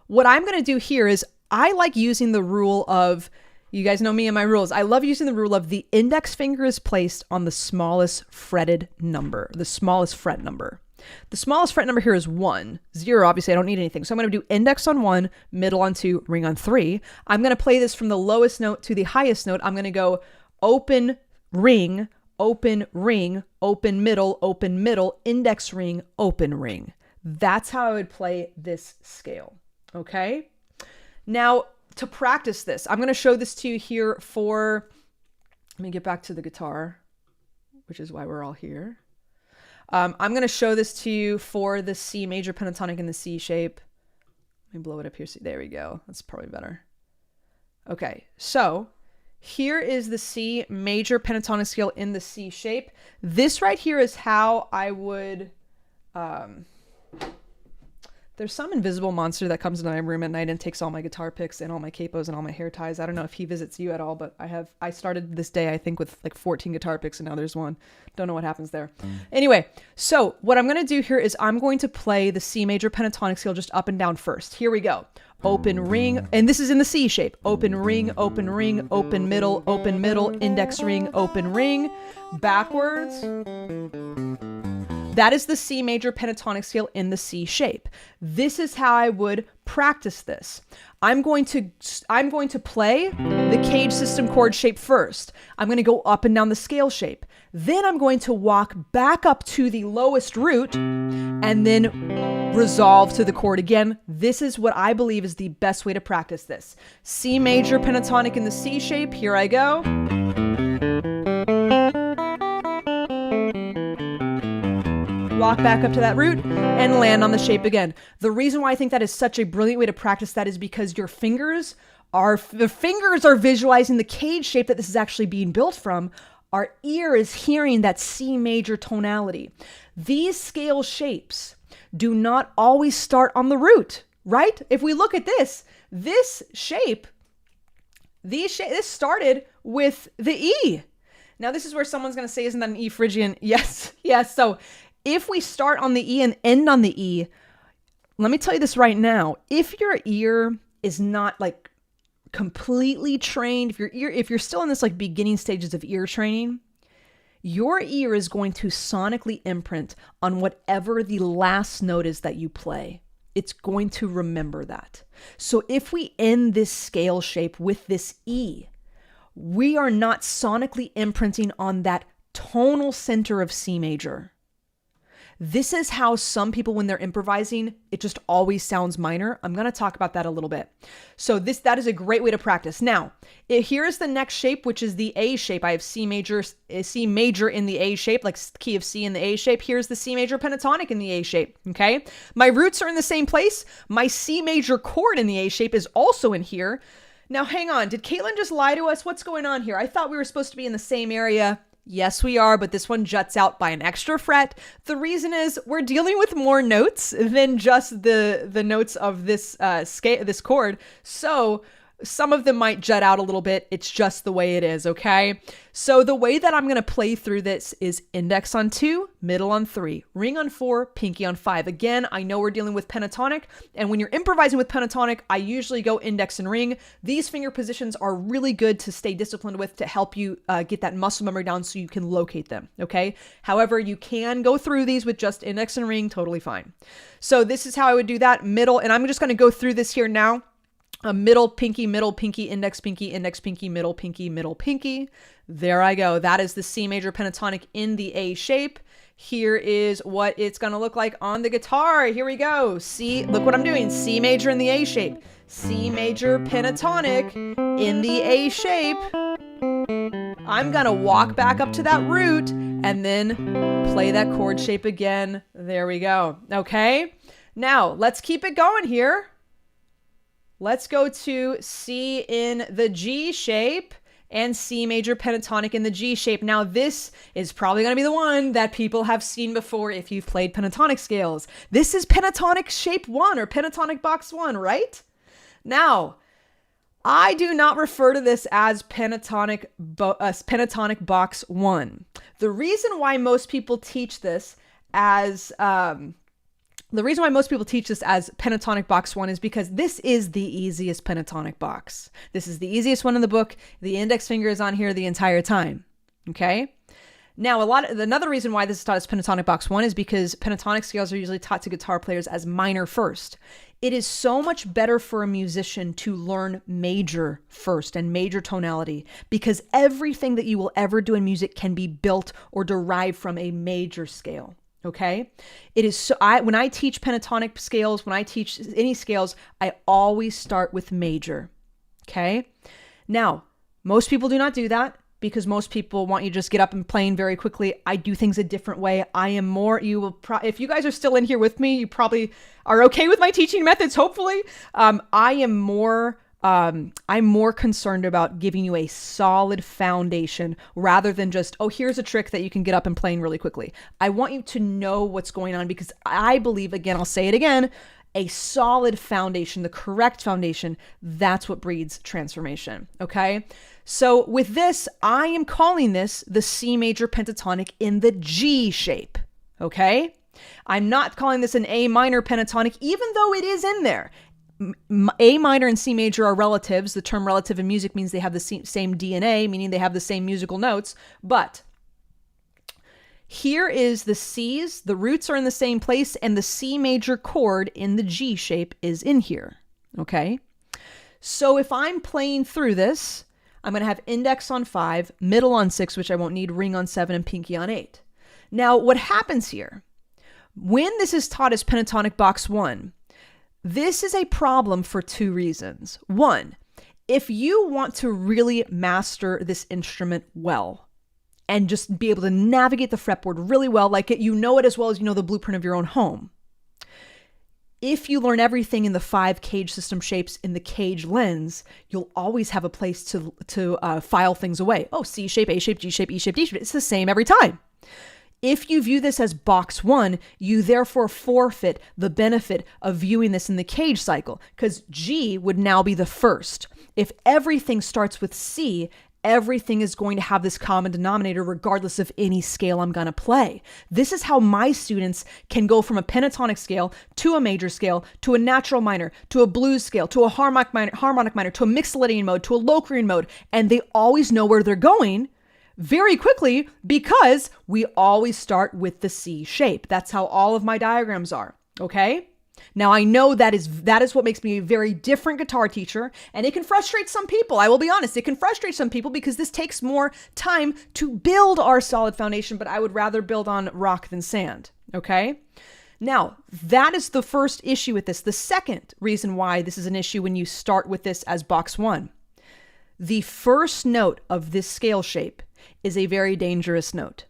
what I'm going to do here is I like using the rule of, you guys know me and my rules. I love using the rule of the index finger is placed on the smallest fretted number, the smallest fret number. The smallest fret number here is 1. 0, obviously I don't need anything. So I'm going to do index on 1, middle on 2, ring on 3. I'm going to play this from the lowest note to the highest note. I'm going to go open, ring, open, ring, open, middle, index ring, open, ring. That's how I would play this scale. Okay? Now, to practice this, I'm going to show this to you here for, let me get back to the guitar, which is why we're all here. I'm going to show this to you for the C major pentatonic in the C shape. Let me blow it up here. See, there we go. That's probably better. Okay, so here is the C major pentatonic scale in the C shape. This right here is how I would, there's some invisible monster that comes into my room at night and takes all my guitar picks and all my capos and all my hair ties. I don't know if he visits you at all, but I started this day, I think, with like 14 guitar picks, and now there's one. Don't know what happens there. Anyway, so what I'm going to do here is I'm going to play the C major pentatonic scale just up and down first. Here we go. Open, ring, and this is in the C shape. Open, ring, open, middle, index ring, open, ring, backwards. That is the C major pentatonic scale in the C shape. This is how I would practice this. I'm going to play the cage system chord shape first. I'm going to go up and down the scale shape. Then I'm going to walk back up to the lowest root and then resolve to the chord again. This is what I believe is the best way to practice this. C major pentatonic in the C shape. Here I go. Walk back up to that root and land on the shape again. The reason why I think that is such a brilliant way to practice that is because your fingers are visualizing the cage shape that this is actually being built from. Our ear is hearing that C major tonality. These scale shapes do not always start on the root, right? If we look at this shape, this started with the E. Now this is where someone's going to say, isn't that an E Phrygian? Yes. So if we start on the E and end on the E, let me tell you this right now. If your ear is not like completely trained, if you're still in this like beginning stages of ear training, your ear is going to sonically imprint on whatever the last note is that you play. It's going to remember that. So if we end this scale shape with this E, we are not sonically imprinting on that tonal center of C major. This is how some people, when they're improvising, it just always sounds minor. I'm going to talk about that a little bit. So that is a great way to practice. Now, here's the next shape, which is the A shape. I have C major in the A shape, like key of C in the A shape. Here's the C major pentatonic in the A shape, okay? My roots are in the same place. My C major chord in the A shape is also in here. Now, hang on. Did Caitlin just lie to us? What's going on here? I thought we were supposed to be in the same area. Yes, we are, but this one juts out by an extra fret. The reason is we're dealing with more notes than just the notes of this scale, this chord. So some of them might jut out a little bit. It's just the way it is, okay? So the way that I'm going to play through this is index on 2, middle on 3, ring on 4, pinky on 5. Again, I know we're dealing with pentatonic, and when you're improvising with pentatonic, I usually go index and ring. These finger positions are really good to stay disciplined with to help you get that muscle memory down so you can locate them, okay? However, you can go through these with just index and ring, totally fine. So this is how I would do that, middle, and I'm just going to go through this here now. A middle, pinky, index, pinky, middle, pinky. There I go. That is the C major pentatonic in the A shape. Here is what it's going to look like on the guitar. Here we go. C, look what I'm doing. C major in the A shape. C major pentatonic in the A shape. I'm going to walk back up to that root and then play that chord shape again. There we go. Okay. Now let's keep it going here. Let's go to C in the G shape and C major pentatonic in the G shape. Now this is probably going to be the one that people have seen before if you've played pentatonic scales. This is pentatonic shape 1 or pentatonic box 1, right? Now, I do not refer to this as pentatonic box 1. The reason why most people teach this as pentatonic box 1 is because this is the easiest pentatonic box. This is the easiest one in the book. The index finger is on here the entire time. Okay. Now, another reason why this is taught as pentatonic box 1 is because pentatonic scales are usually taught to guitar players as minor first. It is so much better for a musician to learn major first and major tonality because everything that you will ever do in music can be built or derived from a major scale. Okay. It is so when I teach pentatonic scales, when I teach any scales, I always start with major. Okay. Now, most people do not do that because most people want you to just get up and playing very quickly. I do things a different way. I am more, if you guys are still in here with me, you probably are okay with my teaching methods. Hopefully, I'm more concerned about giving you a solid foundation rather than just, oh, here's a trick that you can get up and playing really quickly. I want you to know what's going on because I believe, again, I'll say it again, a solid foundation, the correct foundation, that's what breeds transformation. Okay. So with this, I am calling this the C major pentatonic in the G shape. Okay. I'm not calling this an A minor pentatonic, even though it is in there. A minor and C major are relatives. The term relative in music means they have the same DNA, meaning they have the same musical notes. But here is the C's, the roots are in the same place, and the C major chord in the G shape is in here. Okay. So if I'm playing through this, I'm going to have index on 5, middle on 6, which I won't need, ring on 7, and pinky on 8. Now, what happens here, when this is taught as pentatonic box 1, this is a problem for 2 reasons. 1, if you want to really master this instrument well and just be able to navigate the fretboard really well, like you know it as well as you know the blueprint of your own home. If you learn everything in the 5 cage system shapes in the cage lens, you'll always have a place to file things away. Oh, C shape, A shape, G shape, E shape, D shape. It's the same every time. If you view this as box 1, you therefore forfeit the benefit of viewing this in the cage cycle because G would now be the first. If everything starts with C, everything is going to have this common denominator regardless of any scale I'm going to play. This is how my students can go from a pentatonic scale to a major scale, to a natural minor, to a blues scale, to a harmonic minor, to a mixolydian mode, to a locrian mode, and they always know where they're going very quickly because we always start with the C shape. That's how all of my diagrams are, okay? Now, I know that is what makes me a very different guitar teacher, and it can frustrate some people. I will be honest, it can frustrate some people because this takes more time to build our solid foundation, but I would rather build on rock than sand, okay? Now, that is the first issue with this. The second reason why this is an issue when you start with this as box 1. The first note of this scale shape is a very dangerous note.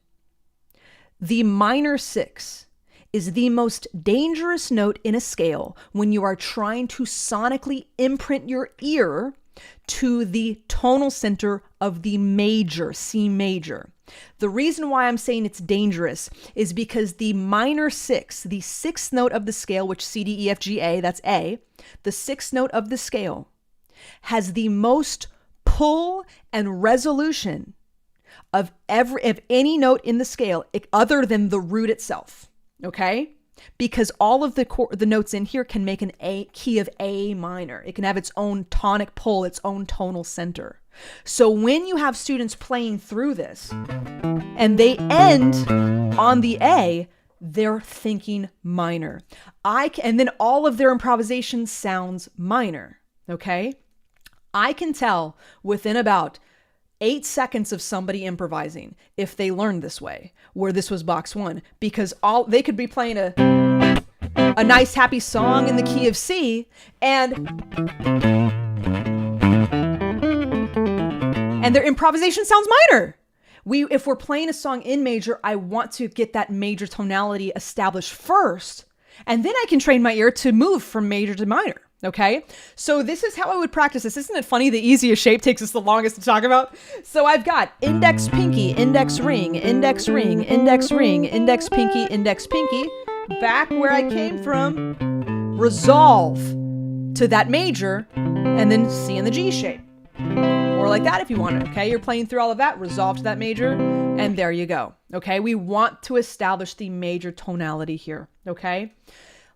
The minor 6 is the most dangerous note in a scale when you are trying to sonically imprint your ear to the tonal center of the major, C major. The reason why I'm saying it's dangerous is because the minor six, the sixth note of the scale, which C, D, E, F, G, A, that's A, the sixth note of the scale has the most pull and resolution of any note in the scale other than the root itself, okay? Because all of the notes in here can make an A key of A minor. It can have its own tonic pull, its own tonal center. So when you have students playing through this and they end on the A, they're thinking minor. And then all of their improvisation sounds minor, okay? I can tell within about 8 seconds of somebody improvising if they learned this way, where this was box one, because they could be playing a nice happy song in the key of C and their improvisation sounds minor. If we're playing a song in major, I want to get that major tonality established first, and then I can train my ear to move from major to minor. Okay, so this is how I would practice this. Isn't it funny? The easiest shape takes us the longest to talk about. So I've got index, pinky, index, ring, index, ring, index, ring, index, pinky, back where I came from, resolve to that major, and then C in the G shape. Or like that if you want it, okay? You're playing through all of that, resolve to that major, and there you go, okay? We want to establish the major tonality here, okay?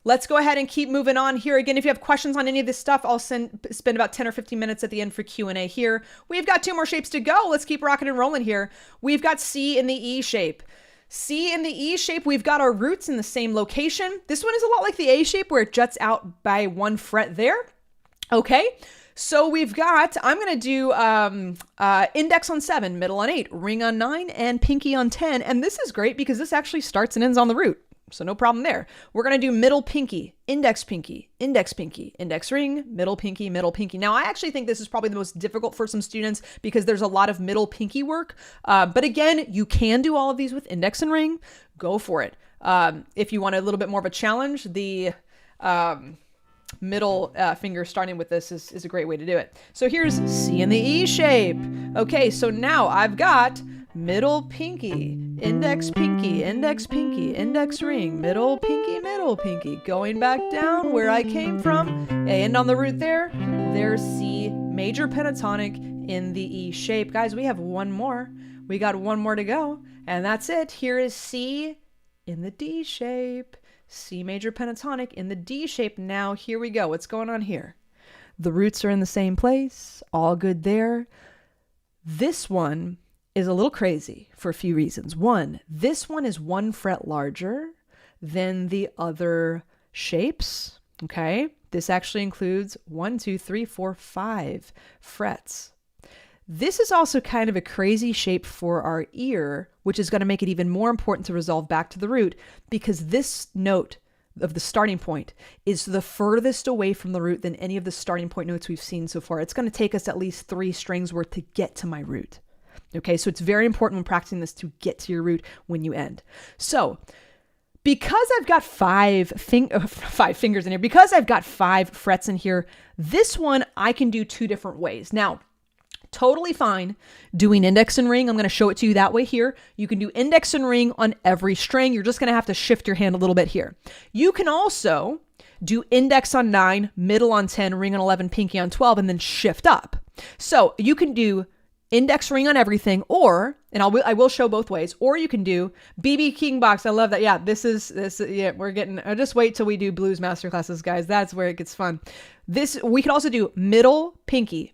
Let's go ahead and keep moving on here. Again, if you have questions on any of this stuff, I'll spend about 10 or 15 minutes at the end for Q&A here. We've got 2 more shapes to go. Let's keep rocking and rolling here. We've got C in the E shape. C in the E shape, we've got our roots in the same location. This one is a lot like the A shape where it juts out by 1 fret there. Okay, so we've got, I'm going to do index on 7, middle on 8, ring on 9, and pinky on 10. And this is great because this actually starts and ends on the root. So no problem there. We're going to do middle pinky, index ring, middle pinky, middle pinky. Now, I actually think this is probably the most difficult for some students because there's a lot of middle pinky work. But again, you can do all of these with index and ring. Go for it. If you want a little bit more of a challenge, the middle finger starting with this is a great way to do it. So here's C in the E shape. Okay, so now I've got middle pinky, index pinky, index ring, middle pinky, going back down where I came from, and on the root there's C major pentatonic in the E shape. Guys, we have one more. We got one more to go, and that's it. Here is C in the D shape, C major pentatonic in the D shape. Now here we go. What's going on here? The roots are in the same place, all good there. This one is a little crazy for a few reasons. One, this one is 1 fret larger than the other shapes, okay? This actually includes 1, 2, 3, 4, 5 frets. This is also kind of a crazy shape for our ear, which is going to make it even more important to resolve back to the root because this note of the starting point is the furthest away from the root than any of the starting point notes we've seen so far. It's going to take us at least 3 strings worth to get to my root. Okay, so it's very important when practicing this to get to your root when you end. So because I've got 5 fingers in here, because I've got 5 frets in here, this one I can do 2 different ways. Now, totally fine doing index and ring. I'm going to show it to you that way here. You can do index and ring on every string. You're just going to have to shift your hand a little bit here. You can also do index on 9, middle on 10, ring on 11, pinky on 12, and then shift up. So you can do index ring on everything, or, and I will show both ways, or you can do BB King box. I love that. Yeah, yeah, we're getting, just wait till we do blues masterclasses, guys. That's where it gets fun. We could also do middle pinky,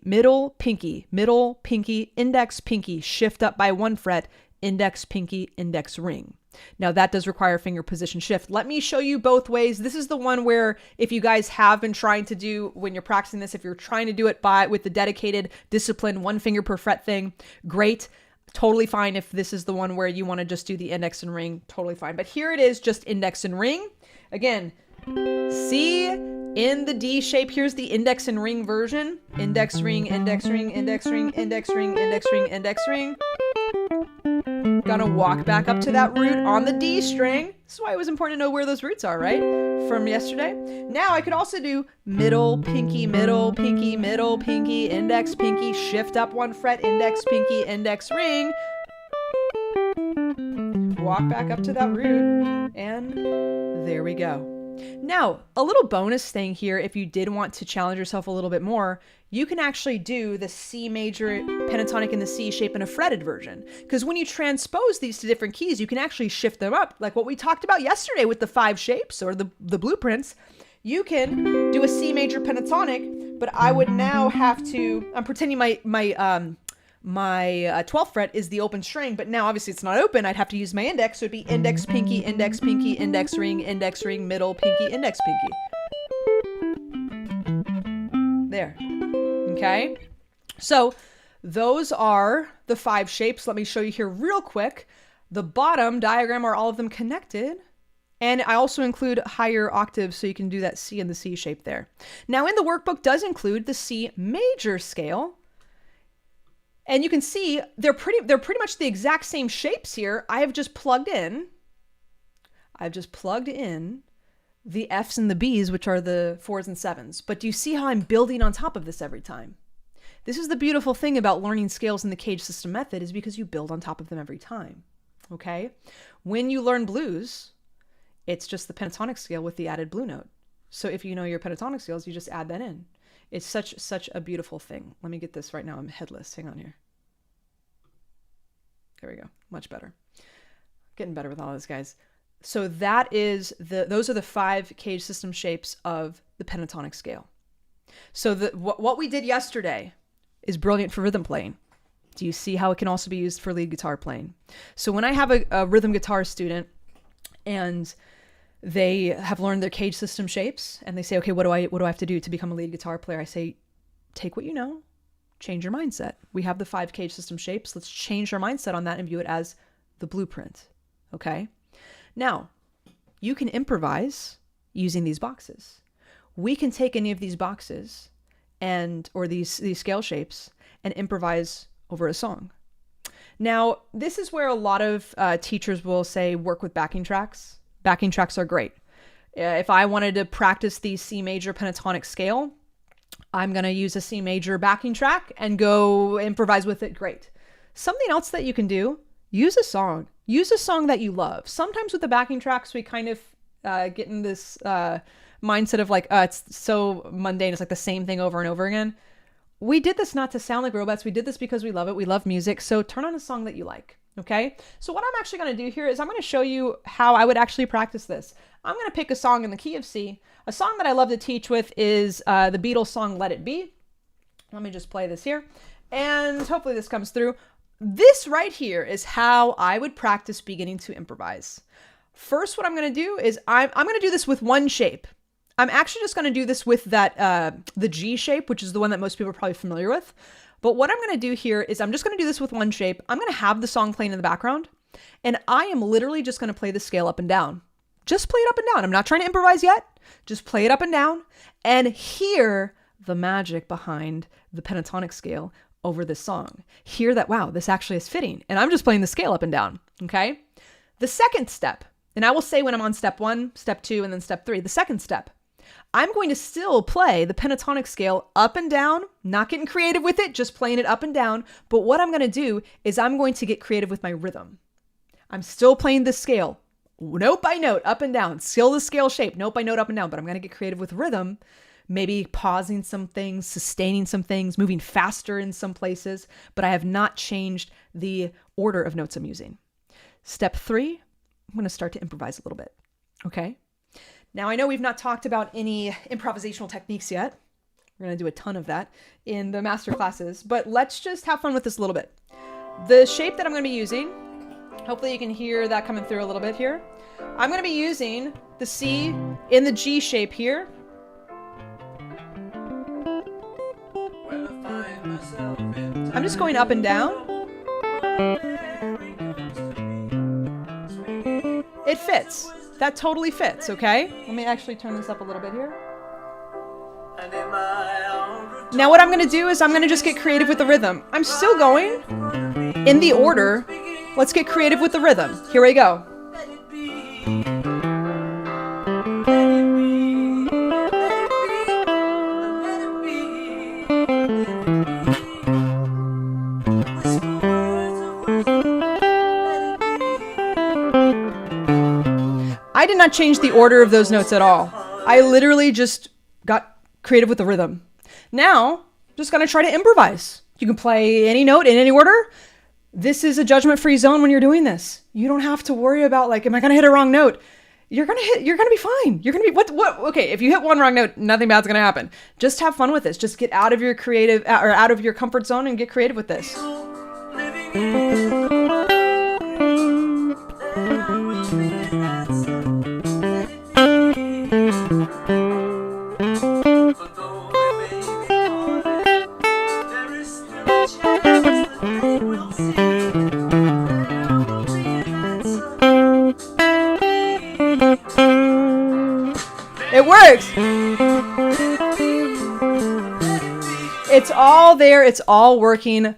index pinky, shift up by 1 fret, index pinky, index ring. Now that does require finger position shift. Let me show you both ways. This is the one where if you guys have been trying to do, when you're practicing this, if you're trying to do it with the dedicated discipline, 1 finger per fret thing, great. Totally fine. If this is the one where you want to just do the index and ring, totally fine. But here it is, just index and ring. Again, C in the D shape. Here's the index and ring version. Index ring, index ring, index ring, index ring, index ring, index ring. Gonna walk back up to that root on the D string. This is why it was important to know where those roots are, right? From yesterday. Now I could also do middle pinky, index pinky, shift up 1 fret, index pinky, index ring. walk back up to that root, and there we go. Now, a little bonus thing here, if you did want to challenge yourself a little bit more, you can actually do the C major pentatonic in the C shape in a fretted version. Because when you transpose these to different keys, you can actually shift them up. Like what we talked about yesterday with the 5 shapes or the blueprints. You can do a C major pentatonic, but I would now have to, I'm pretending my 12th fret is the open string, but now obviously it's not open. I'd have to use my index. So it'd be index, pinky, index, ring, middle, pinky, index, pinky. There. Okay. So those are the 5 shapes. Let me show you here real quick. The bottom diagram, are all of them connected? And I also include higher octaves so you can do that C and the C shape there. Now in the workbook does include the C major scale. And you can see they're pretty much the exact same shapes here. I've just plugged in the F's and the B's, which are the 4s and 7s. But do you see how I'm building on top of this every time? This is the beautiful thing about learning scales in the cage system method, is because you build on top of them every time. Okay? When you learn blues, it's just the pentatonic scale with the added blue note. So if you know your pentatonic scales, you just add that in. It's such a beautiful thing. Let me get this right now. I'm headless. Hang on here. There we go. Much better. Getting better with all this, guys. So that is those are the 5 cage system shapes of the pentatonic scale. So what we did yesterday is brilliant for rhythm playing. Do you see how it can also be used for lead guitar playing? So when I have a rhythm guitar student and they have learned their cage system shapes and they say, okay, what do I have to do to become a lead guitar player? I say, take what you know, change your mindset. We have the 5 cage system shapes. Let's change our mindset on that and view it as the blueprint. Okay. Now you can improvise using these boxes. We can take any of these boxes or these scale shapes and improvise over a song. Now, this is where a lot of teachers will say work with backing tracks. Backing tracks are great. If I wanted to practice the C major pentatonic scale, I'm going to use a C major backing track and go improvise with it. Great. Something else that you can do, use a song. Use a song that you love. Sometimes with the backing tracks, we kind of get in this mindset of like, it's so mundane. It's like the same thing over and over again. We did this not to sound like robots. We did this because we love it. We love music. So turn on a song that you like. Okay. So what I'm actually going to do here is I'm going to show you how I would actually practice this. I'm going to pick a song in the key of C. A song that I love to teach with is the Beatles song, Let It Be. Let me just play this here. And hopefully this comes through. This right here is how I would practice beginning to improvise. First, what I'm going to do is I'm going to do this with one shape. I'm actually just going to do this with that the G shape, which is the one that most people are probably familiar with. But what I'm going to do here is I'm just going to do this with one shape. I'm going to have the song playing in the background, and I am literally just going to play the scale up and down. Just play it up and down. I'm not trying to improvise yet. Just play it up and down and hear the magic behind the pentatonic scale over this song. Hear that, wow, this actually is fitting. And I'm just playing the scale up and down, okay? The second step, and I will say when I'm on step 1, step 2, and then step 3, the second step, I'm going to still play the pentatonic scale up and down, not getting creative with it, just playing it up and down. But what I'm going to do is I'm going to get creative with my rhythm. I'm still playing the scale, note by note, up and down, still the scale shape, note by note, up and down, but I'm going to get creative with rhythm, maybe pausing some things, sustaining some things, moving faster in some places, but I have not changed the order of notes I'm using. Step 3, I'm going to start to improvise a little bit, okay? Now, I know we've not talked about any improvisational techniques yet. We're going to do a ton of that in the master classes, but let's just have fun with this a little bit. The shape that I'm going to be using, hopefully you can hear that coming through a little bit here. I'm going to be using the C in the G shape here. I'm just going up and down. It fits. That totally fits, okay? Let me actually turn this up a little bit here. Now what I'm going to do is I'm going to just get creative with the rhythm. I'm still going in the order. Let's get creative with the rhythm. Here we go. I did not change the order of those notes at all. I literally just got creative with the rhythm. Now, just gonna try to improvise. You can play any note in any order. This is a judgment-free zone when you're doing this. You don't have to worry about like, am I gonna hit a wrong note? You're gonna be fine. You're gonna be, okay, if you hit one wrong note, nothing bad's gonna happen. Just have fun with this. Just get out of your creative, or out of your comfort zone and get creative with this. It works. It's all there. It's all working.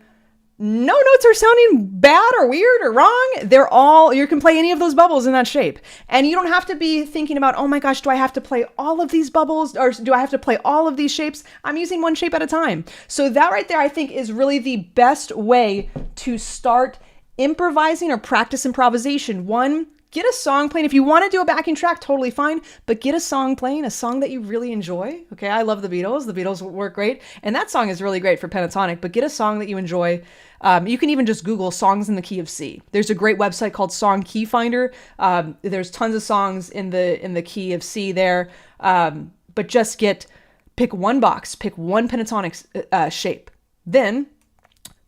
No notes are sounding bad or weird or wrong. They're all, you can play any of those bubbles in that shape. And you don't have to be thinking about, oh my gosh, do I have to play all of these bubbles or do I have to play all of these shapes? I'm using one shape at a time. So that right there, I think, is really the best way to start improvising or practice improvisation. One, get a song playing. If you want to do a backing track, totally fine, but get a song playing, a song that you really enjoy. Okay, I love the Beatles. The Beatles work great. And that song is really great for pentatonic, but get a song that you enjoy. You can even just Google songs in the key of C. There's a great website called Song Key Finder. There's tons of songs in the key of C there. But just pick one box, pick one pentatonic shape. Then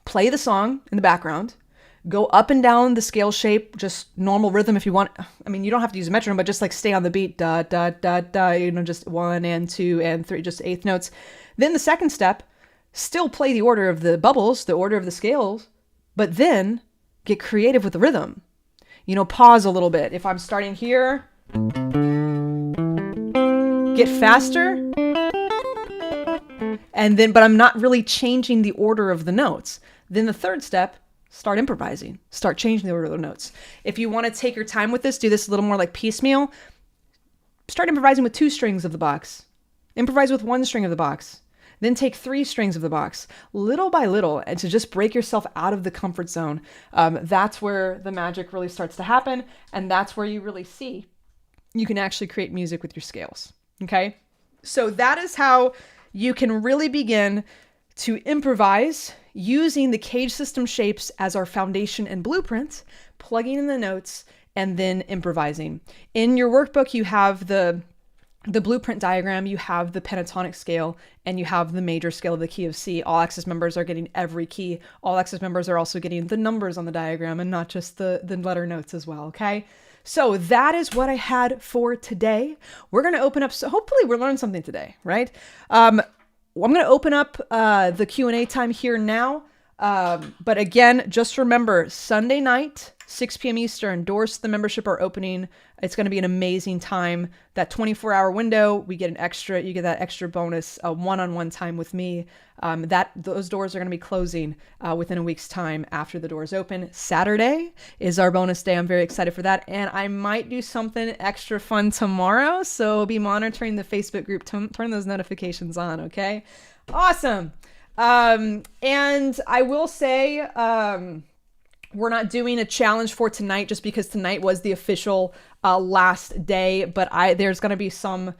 play the song in the background. Go up and down the scale shape, just normal rhythm if you want. I mean, you don't have to use a metronome, but just like stay on the beat, da, da, da, da, just 1 and 2 and 3, just eighth notes. Then the second step, still play the order of the bubbles, the order of the scales, but then get creative with the rhythm. Pause a little bit. If I'm starting here, get faster, but I'm not really changing the order of the notes. Then the third step, start improvising. Start changing the order of the notes. If you want to take your time with this, do this a little more like piecemeal. Start improvising with 2 strings of the box. Improvise with 1 string of the box. Then take 3 strings of the box, little by little, and to just break yourself out of the comfort zone. That's where the magic really starts to happen, and that's where you really see you can actually create music with your scales. Okay? So that is how you can really begin to improvise using the cage system shapes as our foundation and blueprint, plugging in the notes, and then improvising. In your workbook, you have the blueprint diagram, you have the pentatonic scale, and you have the major scale of the key of C. All Access members are getting every key. All Access members are also getting the numbers on the diagram and not just the letter notes as well, okay? So that is what I had for today. We're going to open up, so hopefully we're learning something today, right? I'm going to open up the Q&A time here now. But again, just remember, Sunday night, 6 p.m. Eastern, doors to the membership are opening. It's going to be an amazing time. That 24-hour window, you get that extra bonus, one-on-one time with me. Those doors are going to be closing within a week's time after the doors open. Saturday is our bonus day. I'm very excited for that. And I might do something extra fun tomorrow. So be monitoring the Facebook group. Turn those notifications on, okay? Awesome. And I will say, we're not doing a challenge for tonight just because tonight was the official last day, but there's going to be some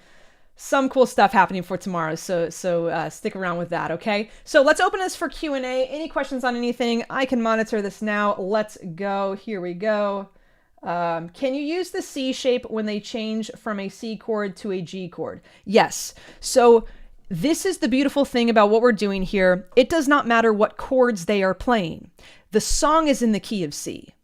cool stuff happening for tomorrow. So stick around with that. Okay. So let's open this for Q&A. Any questions on anything? I can monitor this now. Let's go. Here we go. Can you use the C shape when they change from a C chord to a G chord? Yes. So this is the beautiful thing about what we're doing here. It does not matter what chords they are playing. The song is in the key of C.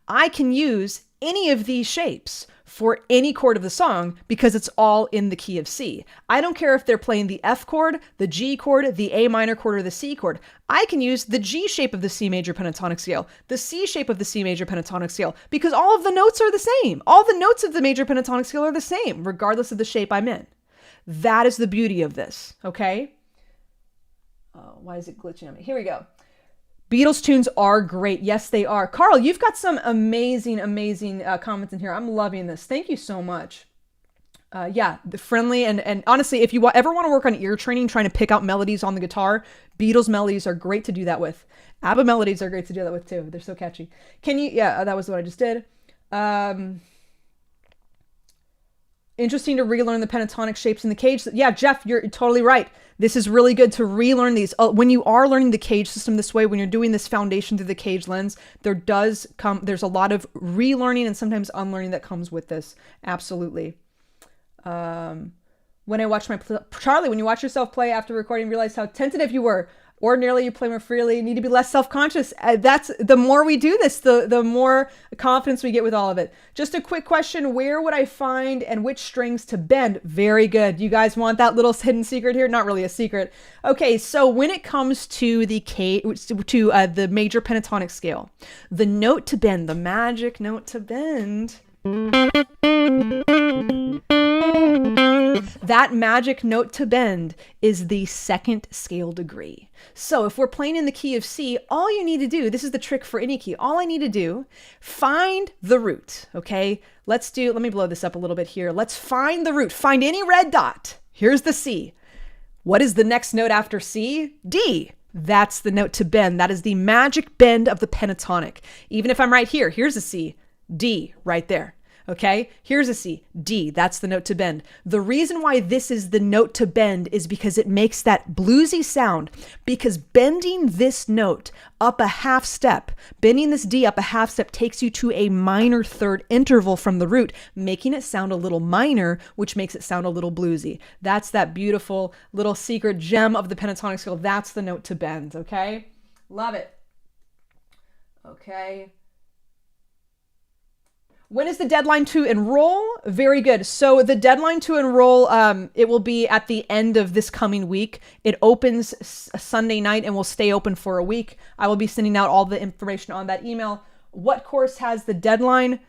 I can use any of these shapes for any chord of the song because it's all in the key of C. I don't care if they're playing the F chord, the G chord, the A minor chord, or the C chord. I can use the G shape of the C major pentatonic scale, the C shape of the C major pentatonic scale, because all of the notes are the same. All the notes of the major pentatonic scale are the same, regardless of the shape I'm in. That is the beauty of this, okay? Why is it glitching on me? Here we go. Beatles tunes are great. Yes, they are. Carl, you've got some amazing comments in here. I'm loving this. Thank you so much. Yeah, the friendly and honestly, if you ever want to work on ear training, trying to pick out melodies on the guitar, Beatles melodies are great to do that with. ABBA melodies are great to do that with too. They're so catchy. Can you? Yeah, that was what I just did. Interesting to relearn the pentatonic shapes in the cage. Yeah, Jeff, you're totally right. This is really good to relearn these. When you are learning the cage system this way, when you're doing this foundation through the cage lens, there's a lot of relearning and sometimes unlearning that comes with this. Absolutely. When I watched Charlie, when you watch yourself play after recording, realize how tentative you were. Ordinarily, you play more freely. You need to be less self-conscious. That's the more we do this, the more confidence we get with all of it. Just a quick question: where would I find and which strings to bend? Very good. You guys want that little hidden secret here? Not really a secret. Okay, so when it comes to the the major pentatonic scale, the note to bend, the magic note to bend. That magic note to bend is the second scale degree. So if we're playing in the key of C, all you need to do, this is the trick for any key, all I need to do, find the root, okay? Let me blow this up a little bit here. Let's find the root. Find any red dot. Here's the C. What is the next note after C? D. That's the note to bend. That is the magic bend of the pentatonic. Even if I'm right here, here's a C, D right there. Okay, here's a C, D, that's the note to bend. The reason why this is the note to bend is because it makes that bluesy sound, because bending this note up a half step, bending this D up a half step takes you to a minor third interval from the root, making it sound a little minor, which makes it sound a little bluesy. That's that beautiful little secret gem of the pentatonic scale. That's the note to bend, okay? Love it. Okay. When is the deadline to enroll? Very good. So the deadline to enroll, it will be at the end of this coming week. It opens Sunday night and will stay open for a week. I will be sending out all the information on that email. What course has the deadline?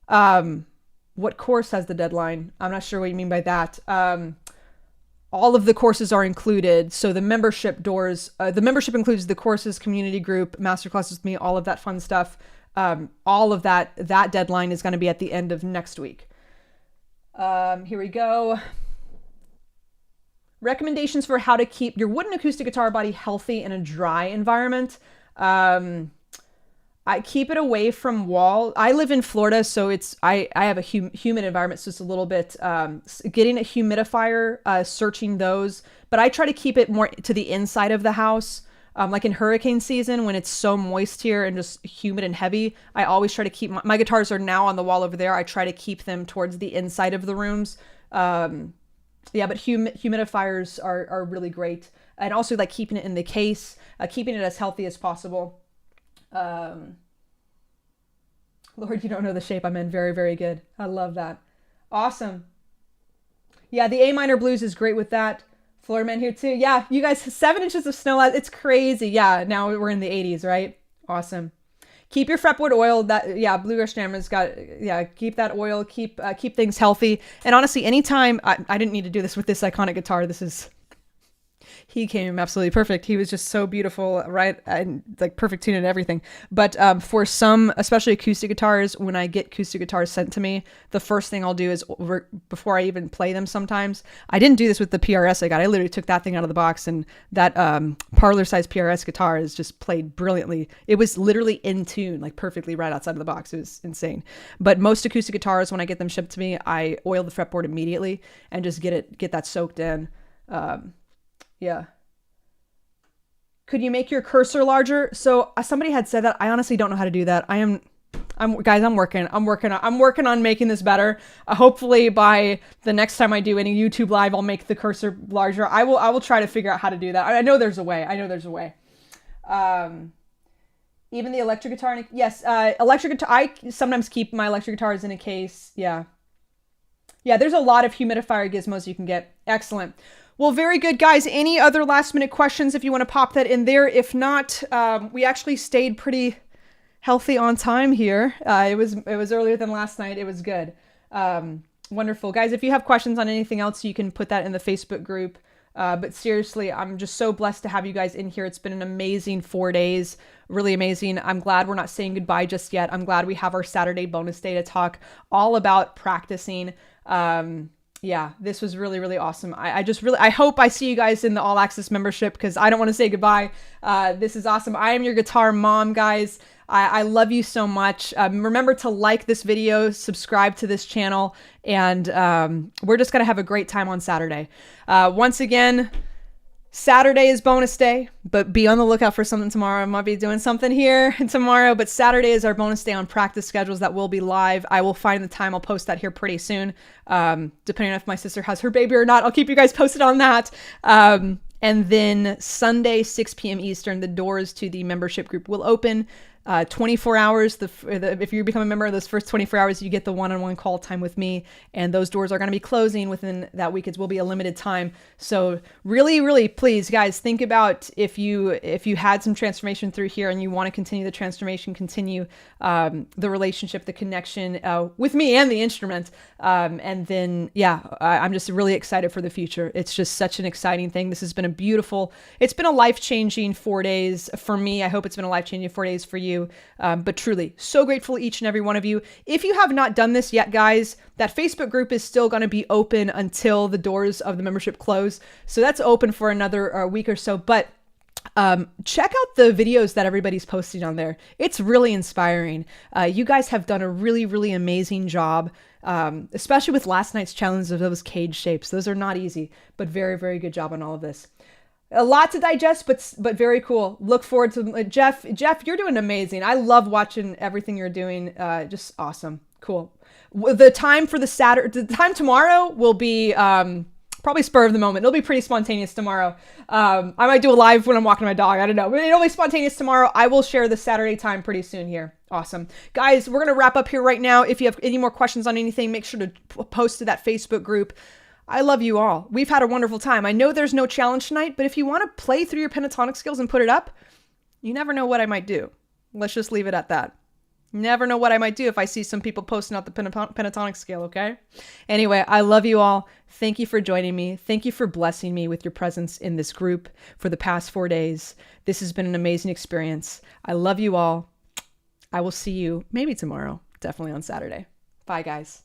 What course has the deadline? I'm not sure what you mean by that. All of the courses are included. So the membership includes the courses, community group, masterclasses with me, all of that fun stuff. All of that deadline is going to be at the end of next week. Here we go. Recommendations for how to keep your wooden acoustic guitar body healthy in a dry environment. I keep it away from wall. I live in Florida, so I have a humid environment, so it's a little bit getting a humidifier, searching those. But I try to keep it more to the inside of the house. Like in hurricane season, when it's so moist here and just humid and heavy, I always try to keep my guitars are now on the wall over there. I try to keep them towards the inside of the rooms. But humidifiers are really great. And also like keeping it in the case, keeping it as healthy as possible. Lord, you don't know the shape I'm in. Very, very good. I love that. Awesome. Yeah, the A minor blues is great with that. Florida man here too. Yeah, you guys, 7 inches of snow. It's crazy. Yeah, now we're in the 80s, right? Awesome. Keep your fretboard oiled. Bluegrass Jammer's keep that oil. Keep things healthy. And honestly, anytime, I didn't need to do this with this iconic guitar. He came absolutely perfect. He was just so beautiful, right? And like perfect tune and everything. But for some, especially acoustic guitars, when I get acoustic guitars sent to me, the first thing I'll do is, before I even play them sometimes, I didn't do this with the PRS I got. I literally took that thing out of the box, and that parlor size PRS guitar is just played brilliantly. It was literally in tune, like perfectly right outside of the box. It was insane. But most acoustic guitars, when I get them shipped to me, I oil the fretboard immediately and just get that soaked in. Yeah. Could you make your cursor larger? So somebody had said that. I honestly don't know how to do that. I'm working on making this better. Hopefully by the next time I do any YouTube live, I'll make the cursor larger. I will try to figure out how to do that. I know there's a way. Even the electric guitar. Yes. Electric guitar. I sometimes keep my electric guitars in a case. Yeah. Yeah. There's a lot of humidifier gizmos you can get. Excellent. Well, very good, guys. Any other last minute questions if you want to pop that in there? If not, we actually stayed pretty healthy on time here. It was earlier than last night. It was good. Wonderful. Guys, if you have questions on anything else, you can put that in the Facebook group. But seriously, I'm just so blessed to have you guys in here. It's been an amazing 4 days. Really amazing. I'm glad we're not saying goodbye just yet. I'm glad we have our Saturday bonus day to talk all about practicing. Yeah, this was really, really awesome. I hope I see you guys in the All Access membership, because I don't want to say goodbye. This is awesome. I am your guitar mom, guys. I love you so much. Remember to like this video, subscribe to this channel, and we're just going to have a great time on Saturday. Once again, Saturday is bonus day, but be on the lookout for something tomorrow. I might be doing something here tomorrow, but Saturday is our bonus day on practice schedules that will be live. I will find the time. I'll post that here pretty soon. Depending on if my sister has her baby or not, I'll keep you guys posted on that. And then Sunday, 6 p.m. Eastern, the doors to the membership group will open. 24 hours. If you become a member of those first 24 hours, you get the one-on-one call time with me, and those doors are going to be closing within that week. It will be a limited time. So really, really, please, guys, think about if you had some transformation through here and you want to continue the transformation, continue the relationship, the connection with me and the instrument. And then, yeah, I'm just really excited for the future. It's just such an exciting thing. This has been it's been a life-changing 4 days for me. I hope it's been a life-changing 4 days for you. But truly, so grateful each and every one of you. If you have not done this yet, guys, that Facebook group is still going to be open until the doors of the membership close. So that's open for another week or so. But check out the videos that everybody's posting on there. It's really inspiring. You guys have done a really, really amazing job, especially with last night's challenge of those cage shapes. Those are not easy, but very, very good job on all of this. A lot to digest, but very cool. Look forward to Jeff. Jeff, you're doing amazing. I love watching everything you're doing. Just awesome. Cool. The time for the time tomorrow will be probably spur of the moment. It'll be pretty spontaneous tomorrow. I might do a live when I'm walking my dog. I don't know, but it'll be spontaneous tomorrow. I will share the Saturday time pretty soon here. Awesome. Guys, we're going to wrap up here right now. If you have any more questions on anything, make sure to post to that Facebook group. I love you all. We've had a wonderful time. I know there's no challenge tonight, but if you want to play through your pentatonic skills and put it up, you never know what I might do. Let's just leave it at that. Never know what I might do if I see some people posting out the pentatonic scale, okay? Anyway, I love you all. Thank you for joining me. Thank you for blessing me with your presence in this group for the past 4 days. This has been an amazing experience. I love you all. I will see you maybe tomorrow, definitely on Saturday. Bye, guys.